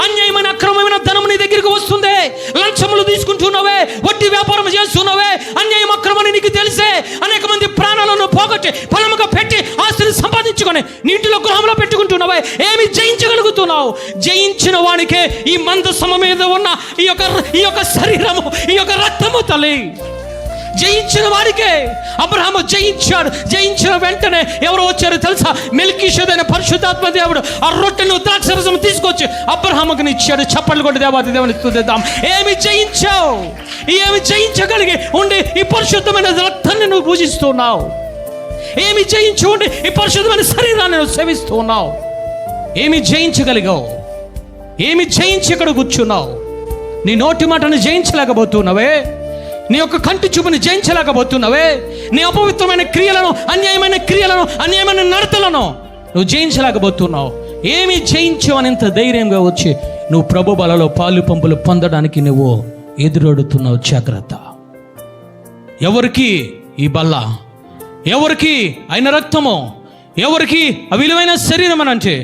అన్యాయమైన అక్రమమైన ధనం నీ దగ్గరికి వస్తుంది. లంచములు తీసుకుంటున్నావే, వడ్డీ వ్యాపారం చేస్తున్నావే, అన్యాయం అక్రమని నీకు తెలిసే అనేక మంది ప్రాణాలను పోగొట్టి ఫలముగా పెట్టి ఆస్తిని సంపాదించుకొని నీటిలో గృహంలో పెట్టుకుంటున్నావే. ఏమి జయించగలుగుతున్నావు? జయించిన వానికే ఈ మందసమ మీద ఉన్న ఈ యొక్క శరీరము, ఈ యొక్క రక్తము తల్లి. జయించిన వాడికే అబ్రహాము జయించాడు. జయించిన వెంటనే ఎవరు వచ్చారో తెలుసా? మెల్కీషెదెకు పరిశుద్ధాత్మ దేవుడు ఆ రొట్టెను ద్రాక్షరసం తీసుకొచ్చి అబ్రహాముకి ఇచ్చాడు. చప్పట్లు కొట్టి దేవాది దేవుని స్తుతిద్దాం. ఏమి జయించావు? ఏమి జయించగలిగి ఉండి ఈ పరిశుద్ధమైన రక్తాన్ని నువ్వు పూజిస్తున్నావు? ఏమి జయించి ఉండి ఈ పరిశుద్ధమైన శరీరాన్ని నువ్వు సేవిస్తున్నావు? ఏమి జయించగలిగావు? ఏమి జయించి ఇక్కడ కూర్చున్నావు? నీ నోటి మాటను జయించలేకపోతున్నావే, నీ యొక్క కంటి చూపుని జయించలేకపోతున్నావే, నీ అపవిత్రమైన క్రియలను, అన్యాయమైన నడతలను నువ్వు జయించలేకపోతున్నావు. ఏమి జయించావు అని ఇంత ధైర్యంగా వచ్చి నువ్వు ప్రభు బలలో పాలు పంపులు పొందడానికి నువ్వు ఎదురొడుతున్నావు. జాగ్రత్త. ఎవరికి ఈ బల్ల? ఎవరికి ఆయన రక్తము? ఎవరికి ఆ విలువైన శరీరం అని అంటే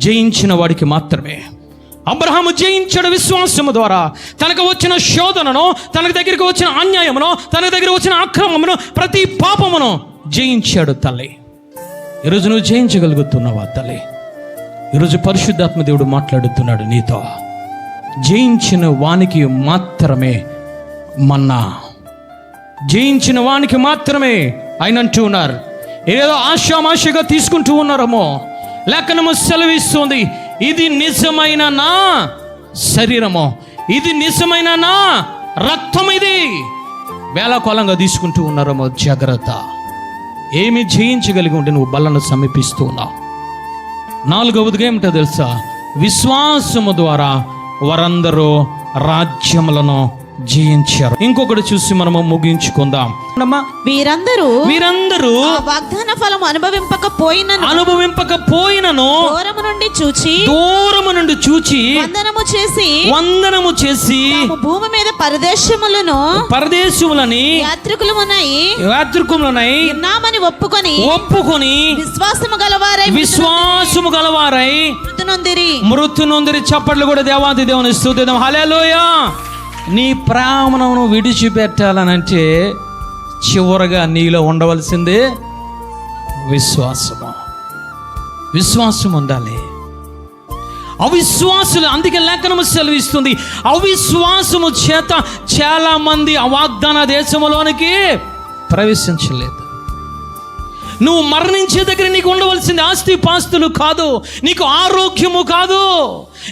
జయించిన వాడికి మాత్రమే. అబ్రహాము జయించాడు విశ్వాసము ద్వారా. తనకు వచ్చిన శోధనను, తనకు దగ్గరికి వచ్చిన అన్యాయమును, తన దగ్గర వచ్చిన అక్రమమును, ప్రతి పాపమును జయించాడు తల్లి. ఈరోజు నువ్వు జయించగలుగుతున్నావా తల్లి? ఈరోజు పరిశుద్ధాత్మ దేవుడు మాట్లాడుతున్నాడు నీతో. జయించిన వానికి మాత్రమే మన్నా, జయించిన వానికి మాత్రమే ఆయన అంటూ ఉన్నారు. ఏదో ఆశామాషగా తీసుకుంటూ ఉన్నారమో, లేఖనము సెలవిస్తుంది, ఇది నిజమైన నా శరీరము, ఇది నిజమైన నా రక్తం, ఇది వేళాకోళంగా తీసుకుంటూ ఉన్నారమో. జాగ్రత్త. ఏమి జయించగలిగి ఉంటే నువ్వు బలను సమీపిస్తూ ఉన్నావు. 4వదిగా ఏమిటో తెలుసా? విశ్వాసము ద్వారా వారందరూ రాజ్యములను జయించారు. ఇంకొకటి చూసి మనము ముగించుకుందాం. వీరందరూ
వాగ్దాన ఫలము అనుభవింపకపోయినను
దూరము నుండి చూచి వందనము చేసి
భూమి మీద పరదేశములని యాత్రికులమై ఉన్నామని ఒప్పుకొని విశ్వాసము గలవారై
మృతు నొందిరి. చప్పట్లు కూడా దేవాది దేవుని స్తుతిద్దాం. హల్లెలూయా. నీ ప్రాణమును విడిచిపెట్టాలనంటే చివరగా నీలో ఉండవలసిందే విశ్వాసము. విశ్వాసం ఉండాలి. అవిశ్వాసులు, అందుకే లేఖనము సెలవిస్తుంది, అవిశ్వాసము చేత చాలా మంది ఆ వాగ్దాన దేశములోనికి ప్రవేశించలేదు. నువ్వు మరణించే దగ్గర నీకు ఉండవలసింది ఆస్తి పాస్తులు కాదు, నీకు ఆరోగ్యము కాదు,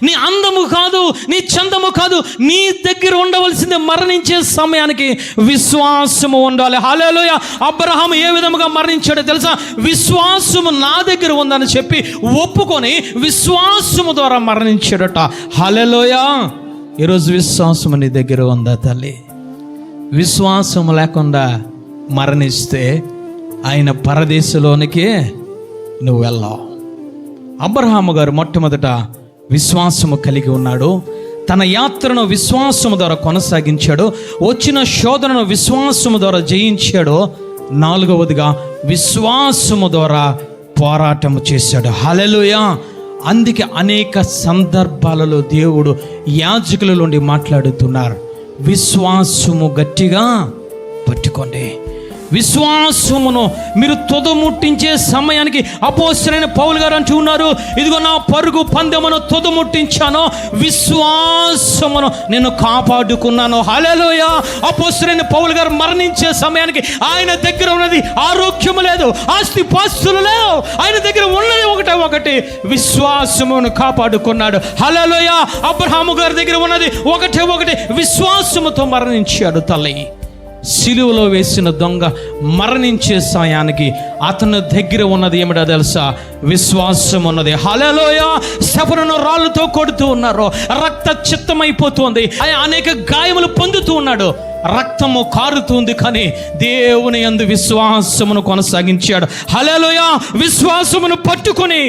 నీ అందము కాదు, నీ చందము కాదు. నీ దగ్గర ఉండవలసింది మరణించే సమయానికి విశ్వాసము ఉండాలి. హల్లెలూయా. అబ్రహాము ఏ విధముగా మరణించాడో తెలుసా? విశ్వాసము నా దగ్గర ఉందని చెప్పి ఒప్పుకొని విశ్వాసము ద్వారా మరణించాడట. హల్లెలూయా. ఈరోజు విశ్వాసము నీ దగ్గర ఉందా తల్లి? విశ్వాసము లేకుండా మరణిస్తే ఆయన పరదేశంలోనికి నువ్వు వెళ్ళావు. అబ్రహాము గారు మొట్టమొదట విశ్వాసము కలిగి ఉన్నాడు. తన యాత్రను విశ్వాసము ద్వారా కొనసాగించాడు. వచ్చిన శోధనను విశ్వాసము ద్వారా జయించాడు. 4వదిగా విశ్వాసము ద్వారా పోరాటము చేశాడు. హల్లెలూయా.
అందుకే అనేక సందర్భాలలో దేవుడు యాజకుల నుండి మాట్లాడుతున్నారు. విశ్వాసము గట్టిగా పట్టుకోండి. విశ్వాసమును మీరు తుదముట్టించే సమయానికి అపోస్తలుడైన పౌలు గారు అంటూ ఉన్నారు, ఇదిగో నా పరుగు పందెమును తుదముట్టించాను, విశ్వాసమును నేను కాపాడుకున్నాను. హల్లెలూయా. అపోస్తలుడైన పౌలు గారు మరణించే సమయానికి ఆయన దగ్గర ఉన్నది ఆరోగ్యము లేదు, ఆస్తి పాస్తులు లేవు, ఆయన దగ్గర ఉన్నది ఒకటే విశ్వాసమును కాపాడుకున్నాడు. హల్లెలూయా. అబ్రహాము గారి దగ్గర ఉన్నది ఒకటే విశ్వాసముతో మరణించాడు. తల్లి సిలువలో వేసిన దొంగ మరణించే సమయానికి అతని దగ్గర ఉన్నది ఏమిటో తెలుసా? విశ్వాసం ఉన్నది. హల్లెలూయా. స్టెఫనును రాళ్ళతో కొడుతూ ఉన్నారు, రక్త చిత్తమైపోతుంది, అనేక గాయములు పొందుతూ ఉన్నాడు, రక్తము కారుతుంది, కానీ దేవుని యందు విశ్వాసమును కొనసాగించాడు. హల్లెలూయా. విశ్వాసమును పట్టుకొని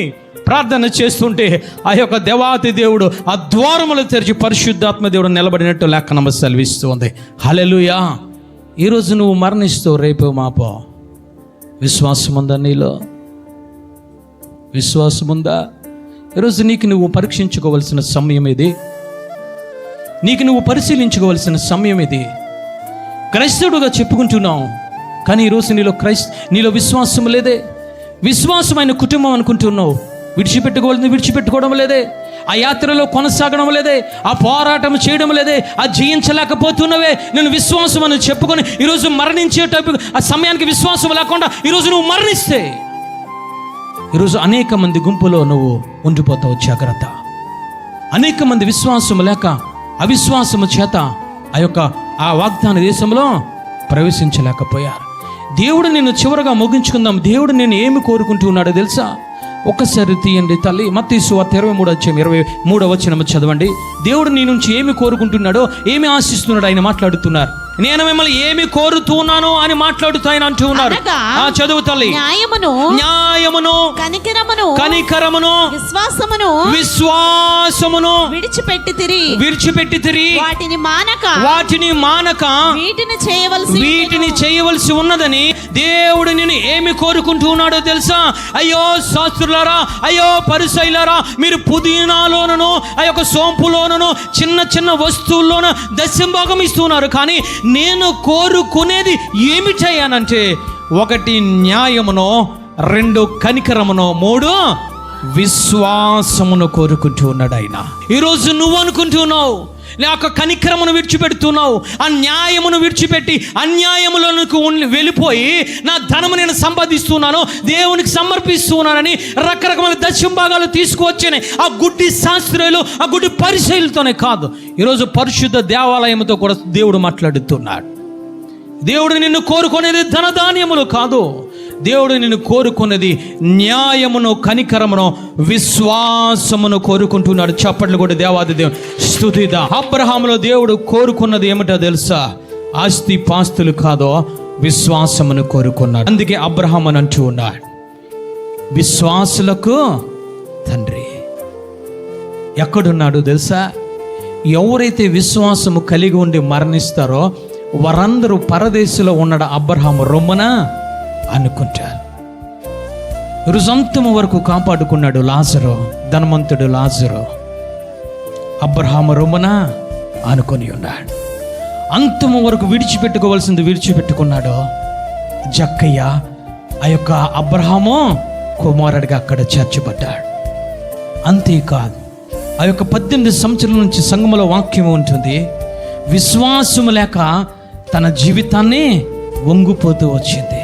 ప్రార్థన చేస్తుంటే ఆ యొక్క దేవాతి దేవుడు ఆ ద్వారములు తెరిచి పరిశుద్ధాత్మ దేవుడు నిలబడినట్టు లేఖనం సెలవిస్తుంది. హల్లెలూయా. ఈరోజు నువ్వు మరణిస్తావు, రేపు మాపో. విశ్వాసం ఉందా నీలో? విశ్వాసం ఉందా? ఈరోజు నీకు నువ్వు పరీక్షించుకోవలసిన సమయం ఇది. నీకు నువ్వు పరిశీలించుకోవలసిన సమయం ఇది. క్రైస్తవుడుగా చెప్పుకుంటున్నావు, కానీ ఈరోజు నీలో విశ్వాసం లేదే. విశ్వాసమైన కుటుంబం అనుకుంటున్నావు, విడిచిపెట్టుకోవడం లేదే. ఆ యాత్రలో కొనసాగడం లేదే, ఆ పోరాటం చేయడం లేదే, ఆ జయించలేకపోతున్నవే. నేను విశ్వాసం అని చెప్పుకొని ఈరోజు మరణించేటప్పుడు ఆ సమయానికి విశ్వాసం లేకుండా ఈరోజు నువ్వు మరణిస్తే ఈరోజు అనేక మంది గుంపులో నువ్వు ఉండిపోతావు. జాగ్రత్త. అనేక మంది విశ్వాసం లేక అవిశ్వాసము చేత ఆ వాగ్దాన దేశంలో ప్రవేశించలేకపోయారు. దేవుడు నిన్ను చివరగా ముగించుకుందాం. దేవుడు నేను ఏమి కోరుకుంటున్నాడో తెలుసా? ఒక్కసారి తీయండి తల్లి, మత్తయి సువార్త 23:23 చదవండి. దేవుడు నీ నుంచి ఏమి కోరుకుంటున్నాడో, ఏమి ఆశిస్తున్నాడో ఆయన మాట్లాడుతున్నారు. నేను మిమ్మల్ని ఏమి కోరుతున్నాను అని మాట్లాడుతూ ఆయన అంటూ ఉన్నారు. చదువు తల్లి. న్యాయమును కనికరమును విశ్వాసమును విడిచిపెట్టితిరి వాటిని మానక వీటిని చేయవలసి ఉన్నదని దేవుడు నేను ఏమి కోరుకుంటున్నాడో తెలుసా? అయ్యో శాస్త్రులారా, అయ్యో పరిసయ్యులారా, మీరు పుదీనాలోనూ ఆ యొక్క సోంపులోనూ చిన్న చిన్న వస్తువుల్లోనూ దశంభాగం ఇస్తున్నారు, కానీ నేను కోరుకునేది ఏమిటయ్యానంటే 1 న్యాయమునో, 2 కనికరమునో, 3 విశ్వాసమును కోరుకుంటూ ఉన్నాడు ఆయన. ఈరోజు నువ్వు అనుకుంటున్నావు లేక కనికరమును విడిచిపెడుతున్నావు, ఆ న్యాయమును విడిచిపెట్టి అన్యాయములకు వెళ్ళిపోయి నా ధనము నేను సంపాదిస్తున్నాను, దేవునికి సమర్పిస్తున్నానని రకరకమైన దశంభాగాలు తీసుకువచ్చాయి. ఆ గుడ్డి శాస్త్రులు, ఆ గుడ్డి పరిశీలతోనే కాదు, ఈరోజు పరిశుద్ధ దేవాలయంతో కూడా దేవుడు మాట్లాడుతున్నాడు. దేవుడు నిన్ను కోరుకునేది ధనధాన్యములు కాదు, దేవుడు నిన్ను కోరుకున్నది న్యాయమును కనికరమును విశ్వాసమును కోరుకుంటున్నాడు. చప్పట్లు కూడా దేవాది దేవుడు స్తుతిదా. అబ్రహాములో దేవుడు కోరుకున్నది ఏమిటో తెలుసా? ఆస్తి పాస్తులు కాదో విశ్వాసమును కోరుకున్నాడు. అందుకే అబ్రహాం అని అంటూ ఉన్నాడు, విశ్వాసులకు తండ్రి. ఎక్కడున్నాడు తెలుసా? ఎవరైతే విశ్వాసము కలిగి ఉండి మరణిస్తారో వారందరూ పరదేశంలో ఉన్నాడు అబ్రహాము రొమ్మున అనుకుంటారు. రుజంతము వరకు కాపాడుకున్నాడు లాజరు, ధనవంతుడు లాజరు అబ్రహాము రొమ్మున అనుకొని ఉన్నాడు. అంతము వరకు విడిచిపెట్టుకోవాల్సింది విడిచిపెట్టుకున్నాడు. జక్కయ్య ఆ యొక్క అబ్రహాము కుమారుడిగా అక్కడ చేర్చబడ్డాడు. అంతేకాదు, ఆ యొక్క 18 సంవత్సరాల నుంచి సంఘములో వాక్యం ఉంటుంది, విశ్వాసము లేక తన జీవితాన్ని వంగిపోతూ వచ్చింది.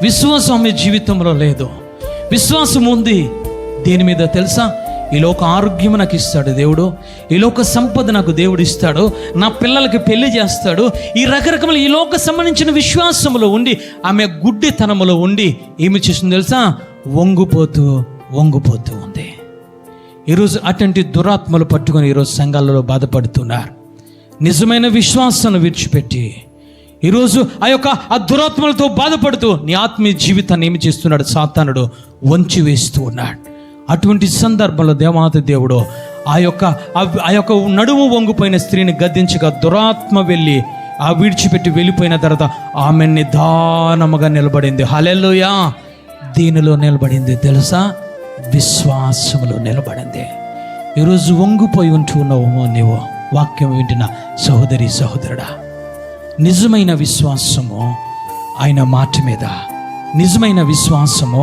విశ్వాసం ఆమె జీవితంలో లేదు. విశ్వాసం ఉంది దేని మీద తెలుసా? ఈ లోక ఆరోగ్యం నాకు ఇస్తాడు దేవుడు, ఈ లోక సంపద నాకు దేవుడు ఇస్తాడు, నా పిల్లలకి పెళ్లి చేస్తాడు, ఈ రకరకముల ఈ లోక సంబంధించిన విశ్వాసములో ఉండి ఆమె గుడ్డితనములో ఉండి ఏమి చేస్తుంది తెలుసా? వంగిపోతూ ఉంది. ఈరోజు అటువంటి దురాత్మలు పట్టుకొని ఈరోజు సంఘాలలో బాధపడుతున్నారు. నిజమైన విశ్వాసాన్ని విడిచిపెట్టి ఈరోజు ఆ దురాత్మలతో బాధపడుతూ నీ ఆత్మీయ జీవితాన్ని ఏమి చేస్తున్నాడు? సాతానుడు వంచి వేస్తూ ఉన్నాడు. అటువంటి సందర్భంలో దేవాతి దేవుడు ఆ యొక్క నడుము వంగిపోయిన స్త్రీని గద్దించగా దురాత్మ వెళ్ళి విడిచిపెట్టి వెళ్ళిపోయిన తర్వాత ఆమె నిదానముగా నిలబడింది. హల్లెలూయా. దీనిలో నిలబడింది తెలుసా? విశ్వాసములో నిలబడింది. ఈరోజు వంగిపోయి ఉంటున్నావు నీవు. వాక్యం వింటున్న సహోదరి సహోదరుడా, నిజమైన విశ్వాసము ఆయన మాట మీద, నిజమైన విశ్వాసము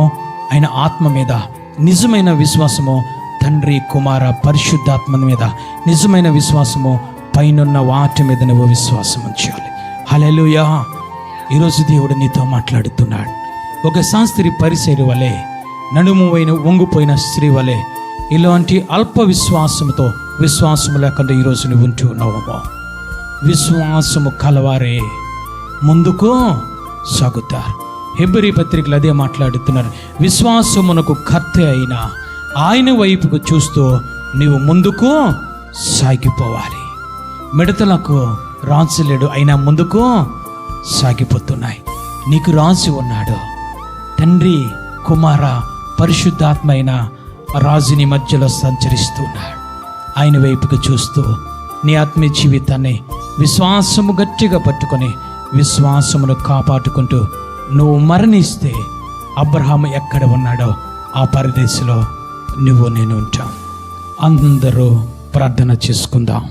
ఆయన ఆత్మ మీద, నిజమైన విశ్వాసము తండ్రి కుమార పరిశుద్ధాత్మ మీద, నిజమైన విశ్వాసము పైనున్న వాటి మీద నువ్వు విశ్వాసం ఉంచాలి. హల్లెలూయా. ఈరోజు దేవుడు నీతో మాట్లాడుతున్నాడు. ఒక శాస్త్రి పరిసయ్యుల వలె, నడుము వంగిపోయిన స్త్రీ వలె ఇలాంటి అల్ప విశ్వాసముతో, విశ్వాసము లేకుండా ఈరోజు నువ్వు ఉంటూ ఉన్నావు. విశ్వాసము కలవారే ముందుకు సాగుతారు. హెబ్రీ పత్రికలు అదే మాట్లాడుతున్నారు. విశ్వాసమునకు కర్త అయిన ఆయన వైపుకు చూస్తూ నీవు ముందుకు సాగిపోవాలి. మిడతలకు రాజు లేడు, అయినా ముందుకు సాగిపోతున్నాయి. నీకు రాజు ఉన్నాడు. తండ్రి కుమార పరిశుద్ధాత్మ అయిన రాజుని మధ్యలో సంచరిస్తున్నాడు. ఆయన వైపుకు చూస్తూ నీ ఆత్మీయ జీవితాన్ని విశ్వాసము గట్టిగా పట్టుకొని విశ్వాసమును కాపాడుకుంటూ నువ్వు మరణిస్తే అబ్రహాము ఎక్కడ ఉన్నాడో ఆ పరదేశంలో నువ్వు నేను ఉంటాం. అందరూ ప్రార్థన చేసుకుందాం.